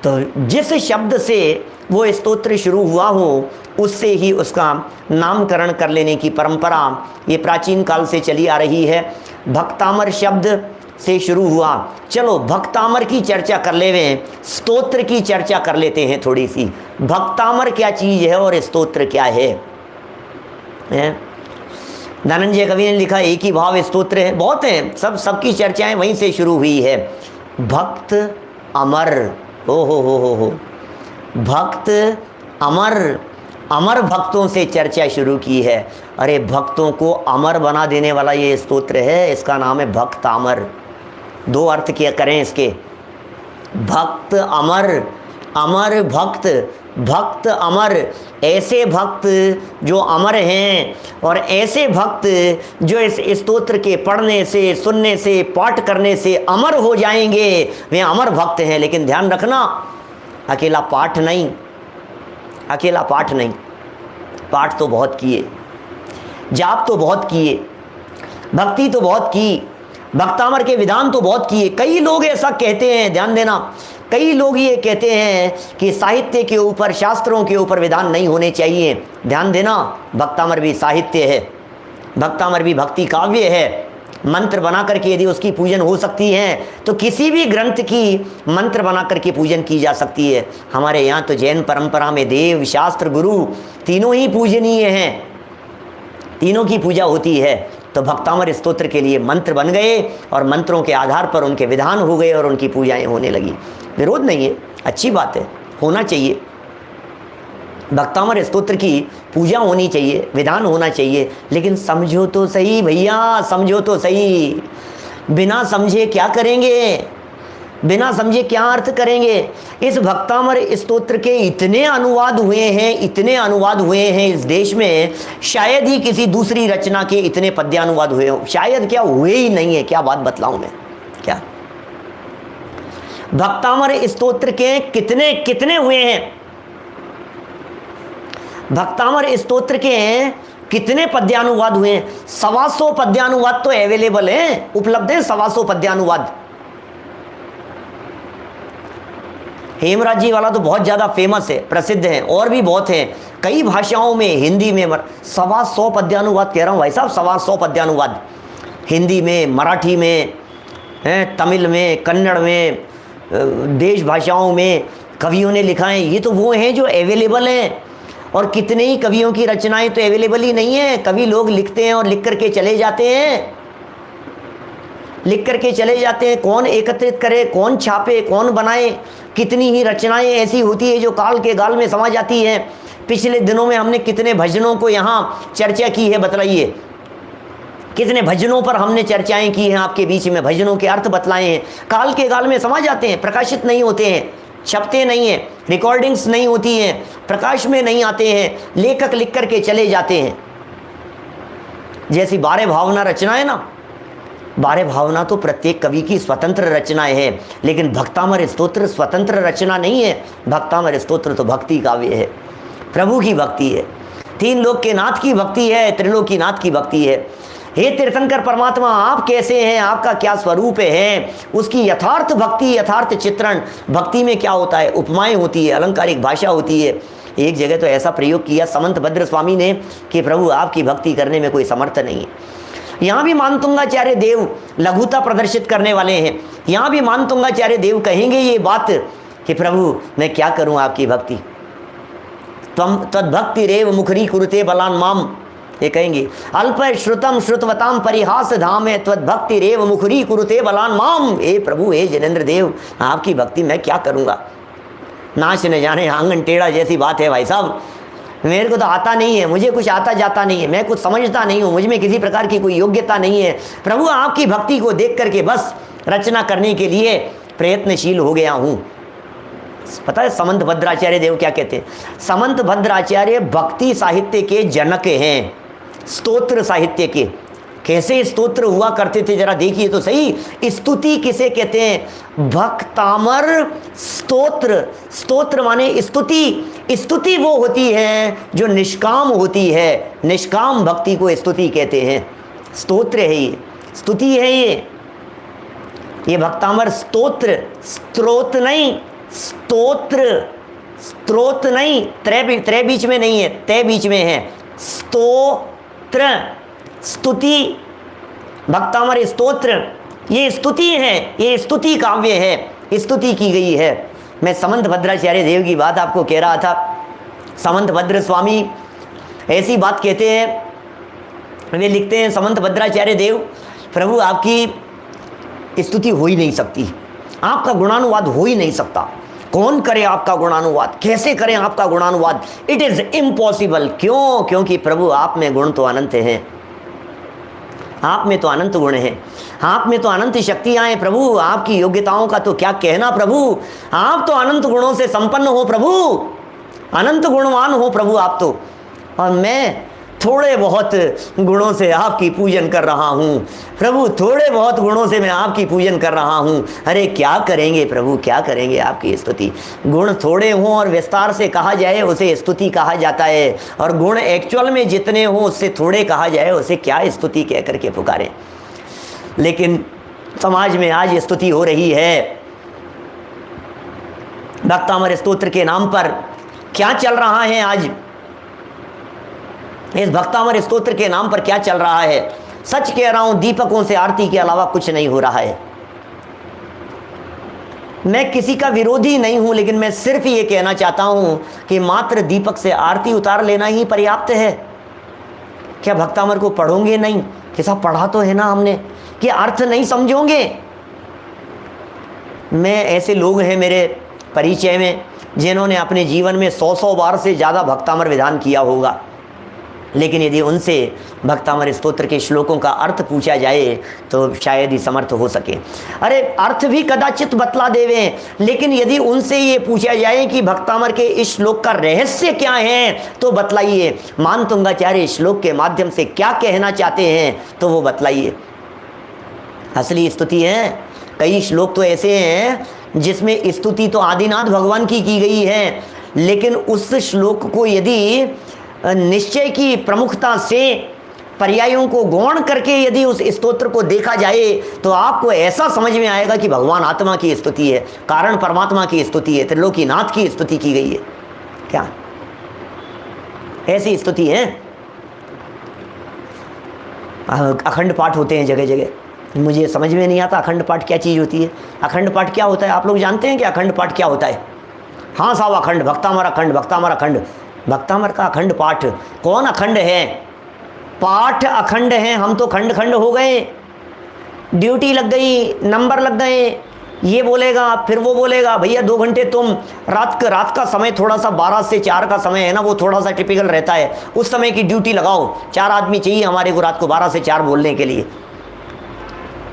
तो जिस शब्द से वो स्तोत्र शुरू हुआ हो, उससे ही उसका नामकरण कर लेने की परंपरा ये प्राचीन काल से चली आ रही है। भक्तामर शब्द से शुरू हुआ। चलो भक्तामर की चर्चा कर लेवें, स्तोत्र की चर्चा कर लेते हैं थोड़ी सी। भक्तामर क्या चीज़ है और स्तोत्र क्या है? धनंजय कवि ने लिखा एक ही भाव स्तोत्र है, बहुत हैं, सबकी चर्चाएं वहीं से शुरू हुई है। भक्त अमर, हो भक्त अमर, अमर भक्तों से चर्चा शुरू की है। अरे भक्तों को अमर बना देने वाला ये स्तोत्र है, इसका नाम है भक्तामर। दो अर्थ क्या करें इसके? भक्त अमर, अमर भक्त, भक्त अमर, ऐसे भक्त जो अमर हैं और ऐसे भक्त जो इस स्तोत्र के पढ़ने से, सुनने से, पाठ करने से अमर हो जाएंगे, वे अमर भक्त हैं। लेकिन ध्यान रखना, अकेला पाठ नहीं, अकेला पाठ नहीं, पाठ तो बहुत किए, जाप तो बहुत किए, भक्ति तो बहुत की, भक्तामर के विधान तो बहुत किए। कई लोग ऐसा कहते हैं, ध्यान देना, कई लोग ये कहते हैं कि साहित्य के ऊपर, शास्त्रों के ऊपर विधान नहीं होने चाहिए। ध्यान देना, भक्तामर भी साहित्य है, भक्तामर भी भक्ति काव्य है। मंत्र बना करके यदि उसकी पूजन हो सकती है तो किसी भी ग्रंथ की मंत्र बना करके पूजन की जा सकती है। हमारे यहाँ तो जैन परंपरा में देव, शास्त्र, गुरु तीनों ही पूजनीय हैं, तीनों की पूजा होती है। तो भक्तामर स्तोत्र के लिए मंत्र बन गए और मंत्रों के आधार पर उनके विधान हो गए और उनकी पूजाएं होने लगी। विरोध नहीं है, अच्छी बात है, होना चाहिए। भक्तामर स्तोत्र की पूजा होनी चाहिए, विधान होना चाहिए, लेकिन समझो तो सही भैया, समझो तो सही। बिना समझे क्या करेंगे? बिना समझे क्या अर्थ करेंगे? इस भक्तामर स्तोत्र के इतने अनुवाद हुए हैं, इतने अनुवाद हुए हैं इस देश में, शायद ही किसी दूसरी रचना के इतने पद्यानुवाद हुए हो, शायद क्या हुए ही नहीं है। क्या बात बतलाऊं मैं? क्या भक्तामर स्तोत्र के कितने कितने हुए हैं? भक्तामर स्तोत्र के कितने पद्यानुवाद हुए हैं? 125 पद्यानुवाद तो अवेलेबल हैं, उपलब्ध हैं 125 पद्यानुवाद। हेमराज जी वाला तो बहुत ज़्यादा फेमस है, प्रसिद्ध है, और भी बहुत हैं कई भाषाओं में, हिंदी में 125 पद्यानुवाद कह रहा हूँ भाई साहब, 125 पद्यानुवाद हिंदी में, मराठी में, तमिल में, कन्नड़ में, देश भाषाओं में कवियों ने लिखा है। ये तो वो हैं जो अवेलेबल हैं, और कितने ही कवियों की रचनाएं तो अवेलेबल ही नहीं है। कवि लोग लिखते हैं और लिख करके चले जाते हैं, लिख करके चले जाते हैं। कौन एकत्रित करे, कौन छापे, कौन बनाए? कितनी ही रचनाएं ऐसी होती है जो काल के गाल में समा जाती हैं। पिछले दिनों में हमने कितने भजनों को यहाँ चर्चा की है, बतलाइए। कितने भजनों पर हमने चर्चाएं की हैं आपके बीच में, भजनों के अर्थ बतलाए हैं। काल के गाल में समा जाते हैं, प्रकाशित नहीं होते हैं, छपते नहीं हैं, रिकॉर्डिंग्स नहीं होती हैं, प्रकाश में नहीं आते हैं, लेखक लिख करके चले जाते हैं। जैसी 12 भावना रचना है ना, 12 भावना तो प्रत्येक कवि की स्वतंत्र रचनाएं हैं, लेकिन भक्तामर स्तोत्र स्वतंत्र रचना नहीं है। भक्तामर स्तोत्र तो भक्ति काव्य है, प्रभु की भक्ति है, 3 लोक के नाथ की भक्ति है, त्रिलोकी नाथ की भक्ति है। हे तीर्थंकर परमात्मा, आप कैसे हैं, आपका क्या स्वरूप है, उसकी यथार्थ भक्ति, यथार्थ चित्रण। भक्ति में क्या होता है? उपमाएं होती है, अलंकारिक भाषा होती है। एक जगह तो ऐसा प्रयोग किया समंत भद्र स्वामी ने कि प्रभु आपकी भक्ति करने में कोई समर्थ नहीं है। यहाँ भी मानतुंगाचार्य देव लघुता प्रदर्शित करने वाले हैं। यहाँ भी मानतुंगाचार्य देव कहेंगे ये बात कि प्रभु मैं क्या करूँ आपकी भक्ति, त्वम तद्भक्ति रेव मुखरी कुरुते बलान माम, ये कहेंगे अल्प श्रुतम श्रुतवताम परिहास धाम है त्वद्भक्ति रेव मुखरी कुरुते बलान माम। हे प्रभु, हे जनेन्द्र देव, आपकी भक्ति मैं क्या करूँगा, नाच न जाने आंगन टेढ़ा जैसी बात है भाई साहब। मेरे को तो आता नहीं है, मुझे कुछ आता जाता नहीं है, मैं कुछ समझता नहीं हूँ, मुझ में किसी प्रकार की कोई योग्यता नहीं है। प्रभु, आपकी भक्ति को देख करके बस रचना करने के लिए प्रयत्नशील हो गया हूँ। पता है समंत भद्राचार्य देव क्या कहते हैं? समंत भद्राचार्य भक्ति साहित्य के जनक हैं, स्तोत्र साहित्य के। कैसे स्तोत्र हुआ करते थे जरा देखिए तो सही। स्तुति किसे कहते हैं? भक्तामर स्तोत्र। स्तोत्र माने स्तुति। स्तुति वो होती है जो निष्काम होती है, निष्काम भक्ति को स्तुति कहते हैं। स्तोत्र है ये, स्तुति है ये भक्तामर स्तोत्र। स्तोत्र नहीं, स्तोत्र, स्त्रोत नहीं, त्रै बीच में नहीं है, तय बीच में है। स्तोत्र, स्तुति, भक्तामर स्तोत्र, ये स्तुति है, ये स्तुति काव्य है, स्तुति की गई है। मैं समंत भद्राचार्य देव की बात आपको कह रहा था। समंत भद्र स्वामी ऐसी बात कहते हैं, वे लिखते हैं, समंत भद्राचार्य देव, प्रभु आपकी स्तुति हो ही नहीं सकती, आपका गुणानुवाद हो ही नहीं सकता। कौन करे आपका गुणानुवाद, कैसे करें आपका गुणानुवाद? It is impossible. क्यों? क्योंकि प्रभु आप में गुण तो अनंत हैं, आप में तो अनंत गुण हैं, आप में तो अनंत शक्तियां हैं प्रभु। आपकी योग्यताओं का तो क्या कहना प्रभु, आप तो अनंत गुणों से संपन्न हो प्रभु, अनंत गुणवान हो प्रभु आप तो, और मैं थोड़े बहुत गुणों से आपकी पूजन कर रहा हूँ प्रभु, थोड़े बहुत गुणों से मैं आपकी पूजन कर रहा हूँ। अरे क्या करेंगे प्रभु, क्या करेंगे आपकी स्तुति। गुण थोड़े हों और विस्तार से कहा जाए उसे स्तुति कहा जाता है, और गुण एक्चुअल में जितने हों उससे थोड़े कहा जाए उसे क्या स्तुति कह करके पुकारें। लेकिन समाज में आज स्तुति हो रही है भक्तामर स्तोत्र के नाम पर। क्या चल रहा है आज इस भक्तामर स्तोत्र के नाम पर, क्या चल रहा है? सच कह रहा हूं, दीपकों से आरती के अलावा कुछ नहीं हो रहा है। मैं किसी का विरोधी नहीं हूं, लेकिन मैं सिर्फ ये कहना चाहता हूं कि मात्र दीपक से आरती उतार लेना ही पर्याप्त है। क्या भक्तामर को पढ़ोगे नहीं? कि साहब पढ़ा तो है ना हमने, कि अर्थ नहीं समझोगे? मैं ऐसे लोग हैं मेरे परिचय में जिन्होंने अपने जीवन में 100 बार से ज़्यादा भक्तामर विधान किया होगा, लेकिन यदि उनसे भक्तामर स्तोत्र के श्लोकों का अर्थ पूछा जाए तो शायद ही समर्थ हो सके। अरे अर्थ भी कदाचित बतला देवे, लेकिन यदि उनसे ये पूछा जाए कि भक्तामर के इस श्लोक का रहस्य क्या है तो बतलाइए, मान तुंगाचार्य श्लोक के माध्यम से क्या कहना चाहते हैं तो वो बतलाइए। असली स्तुति है। कई श्लोक तो ऐसे हैं जिसमें स्तुति तो आदिनाथ भगवान की गई है, लेकिन उस श्लोक को यदि निश्चय की प्रमुखता से पर्यायों को गौण करके यदि उस स्तोत्र को देखा जाए तो आपको ऐसा समझ में आएगा कि भगवान आत्मा की स्तुति है, कारण परमात्मा की स्तुति है, त्रिलोकीनाथ की स्तुति की गई है। क्या ऐसी स्तुति है? अखंड पाठ होते हैं जगह जगह, मुझे समझ में नहीं आता अखंड पाठ क्या चीज़ होती है। अखंड पाठ क्या होता है? आप लोग जानते हैं कि अखंड पाठ क्या होता है? हाँ साहब, अखंड, भक्तामर अखंड, भक्तामर अखंड। भक्तामर का अखंड पाठ? कौन अखंड है? पाठ अखंड हैं, हम तो खंड खंड हो गए, ड्यूटी लग गई, नंबर लग गए, ये बोलेगा फिर वो बोलेगा। भैया 2 घंटे तुम रात का समय थोड़ा सा 12 से 4 का समय है ना, वो थोड़ा सा टिपिकल रहता है, उस समय की ड्यूटी लगाओ। 4 आदमी चाहिए हमारे को रात को 12 से 4 बोलने के लिए।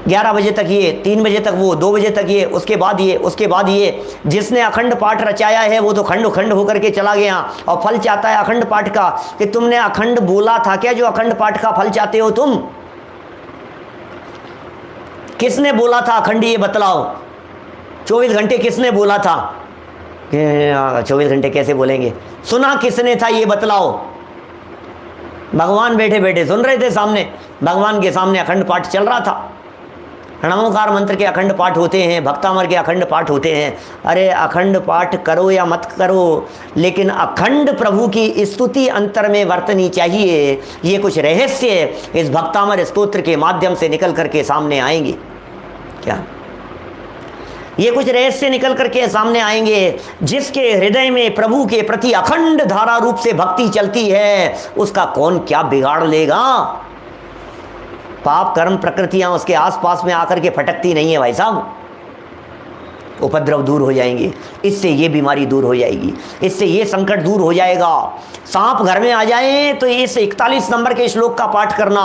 11 बजे तक ये, 3 बजे तक वो, 2 बजे तक ये, उसके बाद ये, उसके बाद ये। जिसने अखंड पाठ रचाया है वो तो खंड खंड होकर के चला गया, और फल चाहता है अखंड पाठ का। कि तुमने अखंड बोला था क्या जो अखंड पाठ का फल चाहते हो तुम? किसने बोला था अखंड, ये बतलाओ। 24 घंटे किसने बोला था? 24 घंटे कैसे बोलेंगे? सुना किसने था ये बतलाओ। भगवान बैठे बैठे सुन रहे थे सामने, भगवान के सामने अखंड पाठ चल रहा था। णमोकार मंत्र के अखंड पाठ होते हैं, भक्तामर के अखंड पाठ होते हैं। अरे अखंड पाठ करो या मत करो, लेकिन अखंड प्रभु की स्तुति अंतर में वर्तनी चाहिए। ये कुछ रहस्य इस भक्तामर स्तोत्र के माध्यम से निकल करके सामने आएंगे। क्या ये कुछ रहस्य निकल करके सामने आएंगे। जिसके हृदय में प्रभु के प्रति अखंड धारा रूप से भक्ति चलती है, उसका कौन क्या बिगाड़ लेगा। पाप कर्म प्रकृतियां उसके आसपास में आकर के फटकती नहीं है भाई साहब। उपद्रव दूर हो जाएंगे, इससे ये बीमारी दूर हो जाएगी, इससे ये संकट दूर हो जाएगा। सांप घर में आ जाए तो इस 41 नंबर के श्लोक का पाठ करना।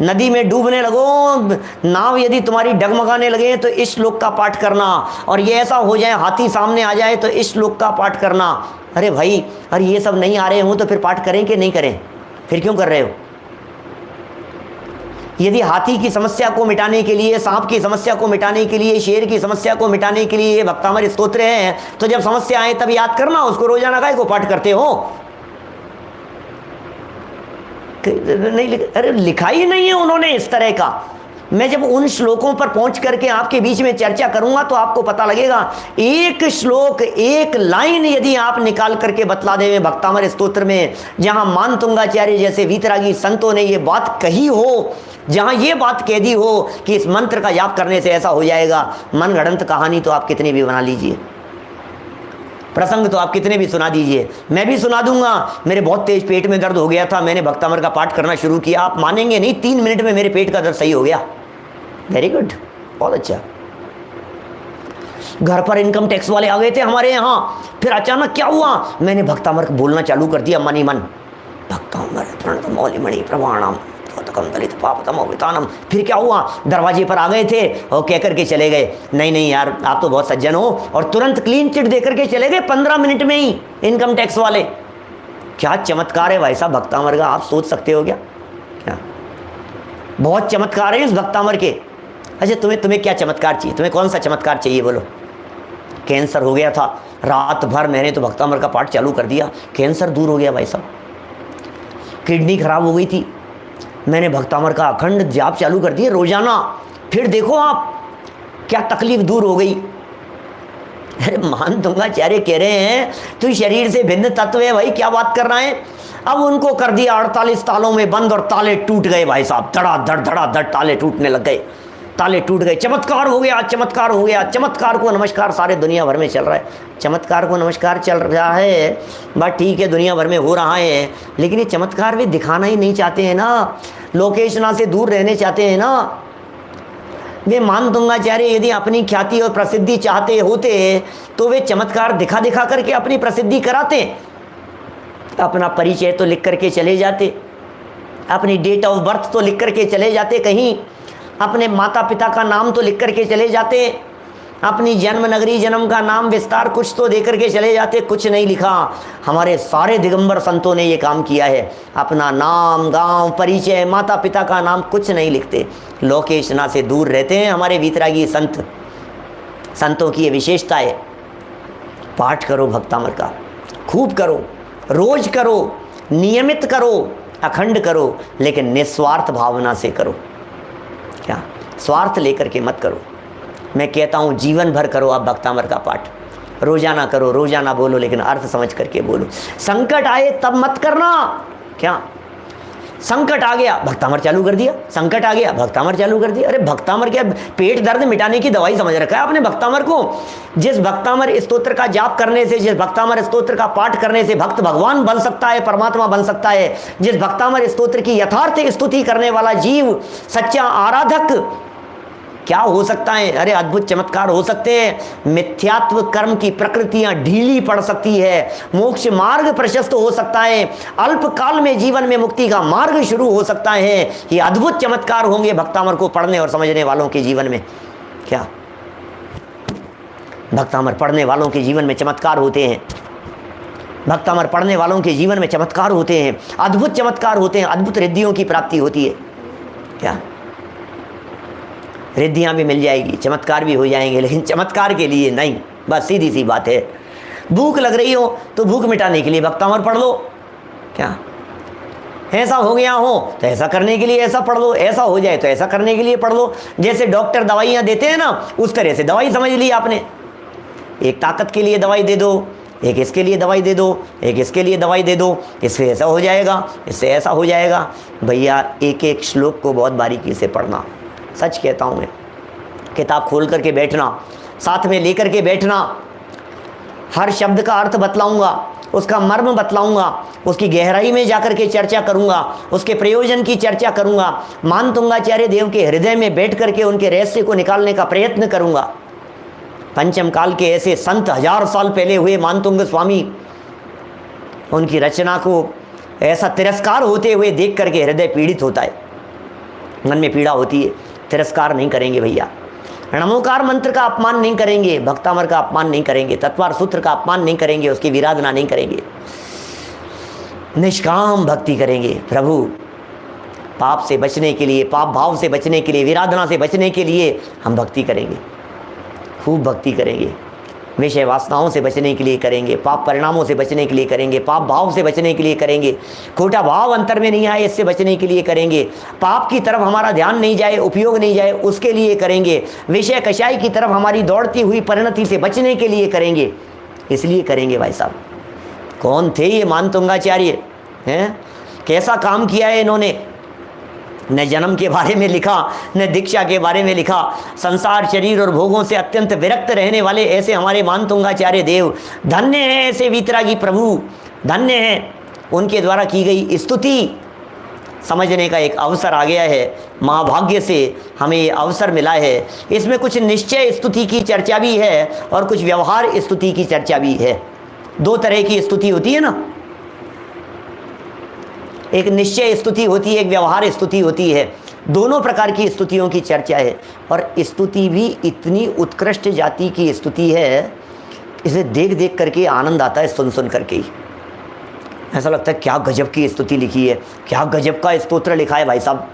नदी में डूबने लगो, नाव यदि तुम्हारी डगमगाने लगे तो इस श्लोक का पाठ करना। और ये ऐसा हो जाए हाथी सामने आ जाए तो इस श्लोक का पाठ करना। अरे भाई, अरे ये सब नहीं आ रहे हों तो फिर पाठ करें कि नहीं करें? फिर क्यों कर रहे हो? यदि हाथी की समस्या को मिटाने के लिए, सांप की समस्या को मिटाने के लिए, शेर की समस्या को मिटाने के लिए भक्तामर स्तोत्र है, तो जब समस्या आए तब याद करना उसको। रोजाना काय को पाठ करते हो? नहीं, अरे लिखा ही नहीं है उन्होंने इस तरह का। मैं जब उन श्लोकों पर पहुंच करके आपके बीच में चर्चा करूंगा तो आपको पता लगेगा। एक श्लोक, एक लाइन यदि आप निकाल करके बतला देवे भक्तामर स्तोत्र में, जहां मानतुंगाचार्य जैसे वीतरागी संतों ने ये बात कही हो, जहां ये बात कह दी हो कि इस मंत्र का जाप करने से ऐसा हो जाएगा, मन गढ़ंत कहानी तो आप कितनी भी बना लीजिए, प्रसंग तो आप कितने भी सुना दीजिए, मैं भी सुना दूंगा। मेरे बहुत तेज पेट में दर्द हो गया था, मैंने भक्तामर का पाठ करना शुरू किया, आप मानेंगे नहीं, 3 मिनट में मेरे पेट का दर्द सही हो गया। वेरी गुड, बहुत अच्छा। घर पर इनकम टैक्स वाले आ गए थे हमारे यहाँ, फिर अचानक क्या हुआ, मैंने भक्तामर बोलना चालू कर दिया मन ही मन, भक्तामर प्रणतम मौलिमणि प्रमाणम दलित पापतम वितानम। फिर क्या हुआ, दरवाजे पर आ गए थे और कह करके चले गए, नहीं नहीं यार आप तो बहुत सज्जन हो, और तुरंत क्लीन चिट दे करके चले गए 15 मिनट में ही इनकम टैक्स वाले। क्या चमत्कार है भाई साहब भक्तामर का, आप सोच सकते हो क्या? क्या बहुत चमत्कार है इस भक्तामर के। अच्छा तुम्हें क्या चमत्कार चाहिए? तुम्हें कौन सा चमत्कार चाहिए बोलो? कैंसर हो गया था, रात भर मैंने तो भक्तामर का पाठ चालू कर दिया, कैंसर दूर हो गया भाई साहब। किडनी खराब हो गई थी, मैंने भक्तामर का अखंड जाप चालू कर दिया रोजाना, फिर देखो आप क्या तकलीफ दूर हो गई। अरे मानतुंगाचार्य कह रहे हैं तू शरीर से भिन्न तत्व है भाई, क्या बात कर रहा है? अब उनको कर दिया 48 तालों में बंद और ताले टूट गए भाई साहब, धड़ाधड़ ताले टूटने लग गए, ताले टूट गए। चमत्कार हो गया, चमत्कार हो गया। चमत्कार को नमस्कार सारे दुनिया भर में चल रहा है, चमत्कार को नमस्कार चल रहा है, बात ठीक है, दुनिया भर में हो रहा है, लेकिन ये चमत्कार वे दिखाना ही नहीं चाहते हैं ना, लोकेशना से दूर रहने चाहते हैं ना। वे मानतुंगाचार्य यदि अपनी ख्याति और प्रसिद्धि चाहते होते तो वे चमत्कार दिखा दिखा करके अपनी प्रसिद्धि कराते, अपना परिचय तो लिख करके चले जाते, अपनी डेट ऑफ बर्थ तो लिख करके चले जाते कहीं, अपने माता पिता का नाम तो लिख करके चले जाते, अपनी जन्म नगरी जन्म का नाम विस्तार कुछ तो दे करके चले जाते, कुछ नहीं लिखा। हमारे सारे दिगंबर संतों ने ये काम किया है, अपना नाम, गांव, परिचय, माता पिता का नाम कुछ नहीं लिखते, लोकेशना से दूर रहते हैं हमारे वीतरागी संत। संतों की ये विशेषता है। पाठ करो भक्तामर का, खूब करो, रोज करो, नियमित करो, अखंड करो, लेकिन निस्वार्थ भावना से करो। क्या स्वार्थ लेकर के मत करो। मैं कहता हूँ जीवन भर करो आप भक्तामर का पाठ, रोजाना करो, रोजाना बोलो, लेकिन अर्थ समझ करके बोलो। संकट आए तब मत करना। क्या संकट आ गया भक्तामर चालू कर दिया, संकट आ गया भक्तामर चालू कर दिया। अरे भक्तामर क्या पेट दर्द मिटाने की दवाई समझ रखा है आपने भक्तामर को? जिस भक्तामर स्तोत्र का जाप करने से, जिस भक्तामर स्तोत्र का पाठ करने से भक्त भगवान बन सकता है, परमात्मा बन सकता है। जिस भक्तामर स्तोत्र की यथार्थ स्तुति करने वाला जीव सच्चा आराधक क्या हो सकता है? अरे अद्भुत चमत्कार हो सकते हैं। मिथ्यात्व कर्म की प्रकृतियां ढीली पड़ सकती है, मोक्ष मार्ग प्रशस्त हो सकता है, अल्पकाल में जीवन में मुक्ति का मार्ग शुरू हो सकता है। ये अद्भुत चमत्कार होंगे भक्तामर को पढ़ने और समझने वालों के जीवन में। क्या भक्तामर पढ़ने वालों के जीवन में चमत्कार होते हैं, भक्तामर पढ़ने वालों के जीवन में चमत्कार होते हैं, अद्भुत चमत्कार होते हैं, अद्भुत रिद्धियों की प्राप्ति होती है। क्या रिद्धियाँ भी मिल जाएगी, चमत्कार भी हो जाएंगे, लेकिन चमत्कार के लिए नहीं, बस सीधी सी बात है। भूख लग रही हो तो भूख मिटाने के लिए भक्तामर पढ़ लो। क्या ऐसा हो गया हो तो ऐसा करने के लिए ऐसा पढ़ लो, ऐसा हो जाए तो ऐसा करने के लिए पढ़ लो। जैसे डॉक्टर दवाइयाँ देते हैं ना, उस तरह से दवाई समझ ली आपने। एक ताकत के लिए दवाई दे दो, एक इसके लिए दवाई दे दो, एक इसके लिए दवाई दे दो, इससे ऐसा हो जाएगा, इससे ऐसा हो जाएगा। भैया एक एक श्लोक को बहुत बारीकी से पढ़ना, सच कहता हूँ मैं। किताब खोल करके बैठना, साथ में लेकर के बैठना, हर शब्द का अर्थ बतलाऊंगा, उसका मर्म बतलाऊंगा, उसकी गहराई में जाकर के चर्चा करूंगा, उसके प्रयोजन की चर्चा करूंगा, मानतुंगाचार्य देव के हृदय में बैठ करके उनके रहस्य को निकालने का प्रयत्न करूंगा। पंचम काल के ऐसे संत 1000 साल पहले हुए मानतुंग स्वामी, उनकी रचना को ऐसा तिरस्कार होते हुए देख करके हृदय पीड़ित होता है, मन में पीड़ा होती है। तिरस्कार नहीं करेंगे भैया, नमोकार मंत्र का अपमान नहीं करेंगे, भक्तामर का अपमान नहीं करेंगे, तत्वार सूत्र का अपमान नहीं करेंगे, उसकी विराधना नहीं करेंगे, निष्काम भक्ति करेंगे। प्रभु पाप से बचने के लिए, पाप भाव से बचने के लिए, विराधना से बचने के लिए हम भक्ति करेंगे, खूब भक्ति करेंगे। विषय वासनाओं से बचने के लिए करेंगे, पाप परिणामों से बचने के लिए करेंगे, पाप भाव से बचने के लिए करेंगे, खोटा भाव अंतर में नहीं आए इससे बचने के लिए करेंगे, पाप की तरफ हमारा ध्यान नहीं जाए, उपयोग नहीं जाए उसके लिए करेंगे, विषय कषाय की तरफ हमारी दौड़ती हुई परिणति से बचने के लिए करेंगे, इसलिए करेंगे। भाई साहब कौन थे ये मानतुंगाचार्य हैं? कैसा काम किया है इन्होंने? न जन्म के बारे में लिखा, न दीक्षा के बारे में लिखा, संसार शरीर और भोगों से अत्यंत विरक्त रहने वाले ऐसे हमारे मानतुंगाचार्य देव, धन्य हैं ऐसे वीतरागी प्रभु, धन्य हैं। उनके द्वारा की गई स्तुति समझने का एक अवसर आ गया है, महाभाग्य से हमें ये अवसर मिला है। इसमें कुछ निश्चय स्तुति की चर्चा भी है और कुछ व्यवहार स्तुति की चर्चा भी है। दो तरह की स्तुति होती है ना, एक निश्चय स्तुति होती है, एक व्यवहार स्तुति होती है। दोनों प्रकार की स्तुतियों की चर्चा है और स्तुति भी इतनी उत्कृष्ट जाति की स्तुति है, इसे देख देख करके आनंद आता है, सुन सुन करके ही ऐसा लगता है क्या गजब की स्तुति लिखी है, क्या गजब का स्तोत्र लिखा है भाई साहब।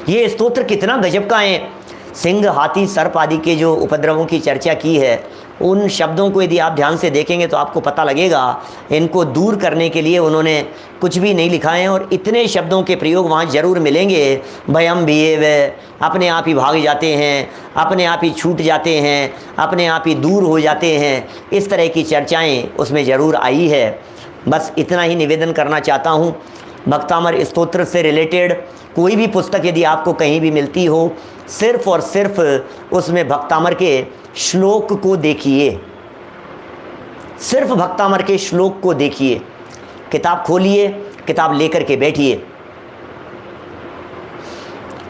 ये स्तोत्र कितना गजब का है। सिंह, हाथी, सर्प आदि के जो उपद्रवों की चर्चा की है, उन शब्दों को यदि आप ध्यान से देखेंगे तो आपको पता लगेगा इनको दूर करने के लिए उन्होंने कुछ भी नहीं लिखा है और इतने शब्दों के प्रयोग वहाँ जरूर मिलेंगे। भयम भी वे अपने आप ही भाग जाते हैं, अपने आप ही छूट जाते हैं, अपने आप ही दूर हो जाते हैं, इस तरह की चर्चाएँ उसमें ज़रूर आई है। बस इतना ही निवेदन करना चाहता हूँ। भक्तामर स्तोत्र से रिलेटेड कोई भी पुस्तक यदि आपको कहीं भी मिलती हो, सिर्फ़ और सिर्फ उसमें भक्तामर के श्लोक को देखिए, सिर्फ भक्तामर के श्लोक को देखिए। किताब खोलिए, किताब लेकर के बैठिए,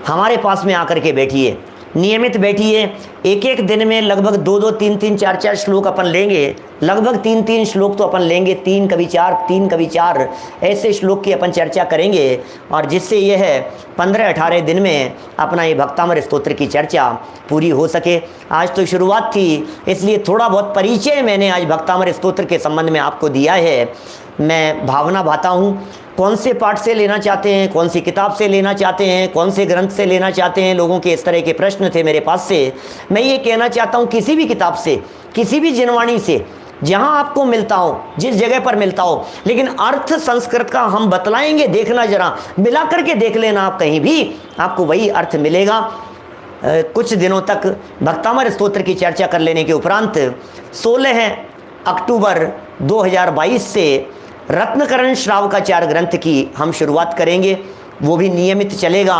हमारे पास में आकर के बैठिए, नियमित बैठिए। एक एक दिन में लगभग 2-2, 3-3, 4-4 श्लोक अपन लेंगे, लगभग 3-3 श्लोक तो अपन लेंगे, 3 कभी 4, 3 कभी 4 ऐसे श्लोक की अपन चर्चा करेंगे और जिससे यह है 15-18 दिन में अपना ये भक्तामर स्तोत्र की चर्चा पूरी हो सके। आज तो शुरुआत थी, इसलिए थोड़ा बहुत परिचय मैंने आज भक्तामर स्तोत्र के संबंध में आपको दिया है। मैं भावना भाता हूँ, कौन से पाठ से लेना चाहते हैं, कौन सी किताब से लेना चाहते हैं, कौन से ग्रंथ से लेना चाहते हैं, लोगों के इस तरह के प्रश्न थे मेरे पास से। मैं ये कहना चाहता हूँ किसी भी किताब से, किसी भी जिनवाणी से, जहाँ आपको मिलता हो, जिस जगह पर मिलता हो, लेकिन अर्थ संस्कृत का हम बतलाएंगे, देखना जरा मिला करके देख लेना, आप कहीं भी आपको वही अर्थ मिलेगा। कुछ दिनों तक भक्तामर स्तोत्र की चर्चा कर लेने के उपरांत 16 अक्टूबर 2022 से रत्नकरण श्रावकाचार्य ग्रंथ की हम शुरुआत करेंगे, वो भी नियमित चलेगा।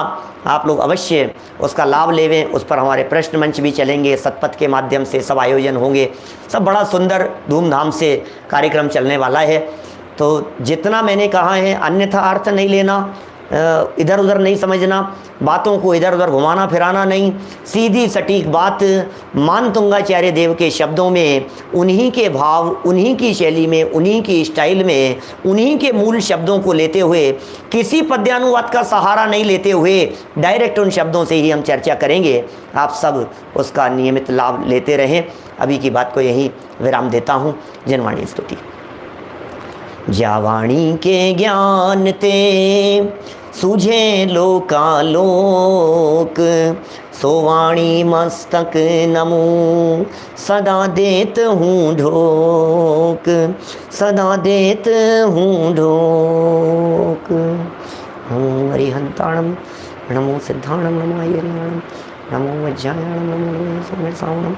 आप लोग अवश्य उसका लाभ लेवें। उस पर हमारे प्रश्न मंच भी चलेंगे, सतपथ के माध्यम से सब आयोजन होंगे, सब बड़ा सुंदर धूमधाम से कार्यक्रम चलने वाला है। तो जितना मैंने कहा है अन्यथा अर्थ नहीं लेना, इधर उधर नहीं समझना, बातों को इधर उधर घुमाना फिराना नहीं, सीधी सटीक बात मानतुंगाचार्य देव के शब्दों में, उन्हीं के भाव, उन्हीं की शैली में, उन्हीं की स्टाइल में, उन्हीं के मूल शब्दों को लेते हुए, किसी पद्यानुवाद का सहारा नहीं लेते हुए डायरेक्ट उन शब्दों से ही हम चर्चा करेंगे। आप सब उसका नियमित लाभ लेते रहें। अभी की बात को यहीं विराम देता हूँ। जनवाणी स्तुति। जावाणी के ज्ञान ते सूझे लोकालोक, सोवाणी मस्तक नमो सदा देत हूँ ढोक, सदा देत हूँ ढोक। ओम हरिहंताणम नमो सिद्धाणम नमो आयर्याणम नमो वज्रायणम नमो सावणम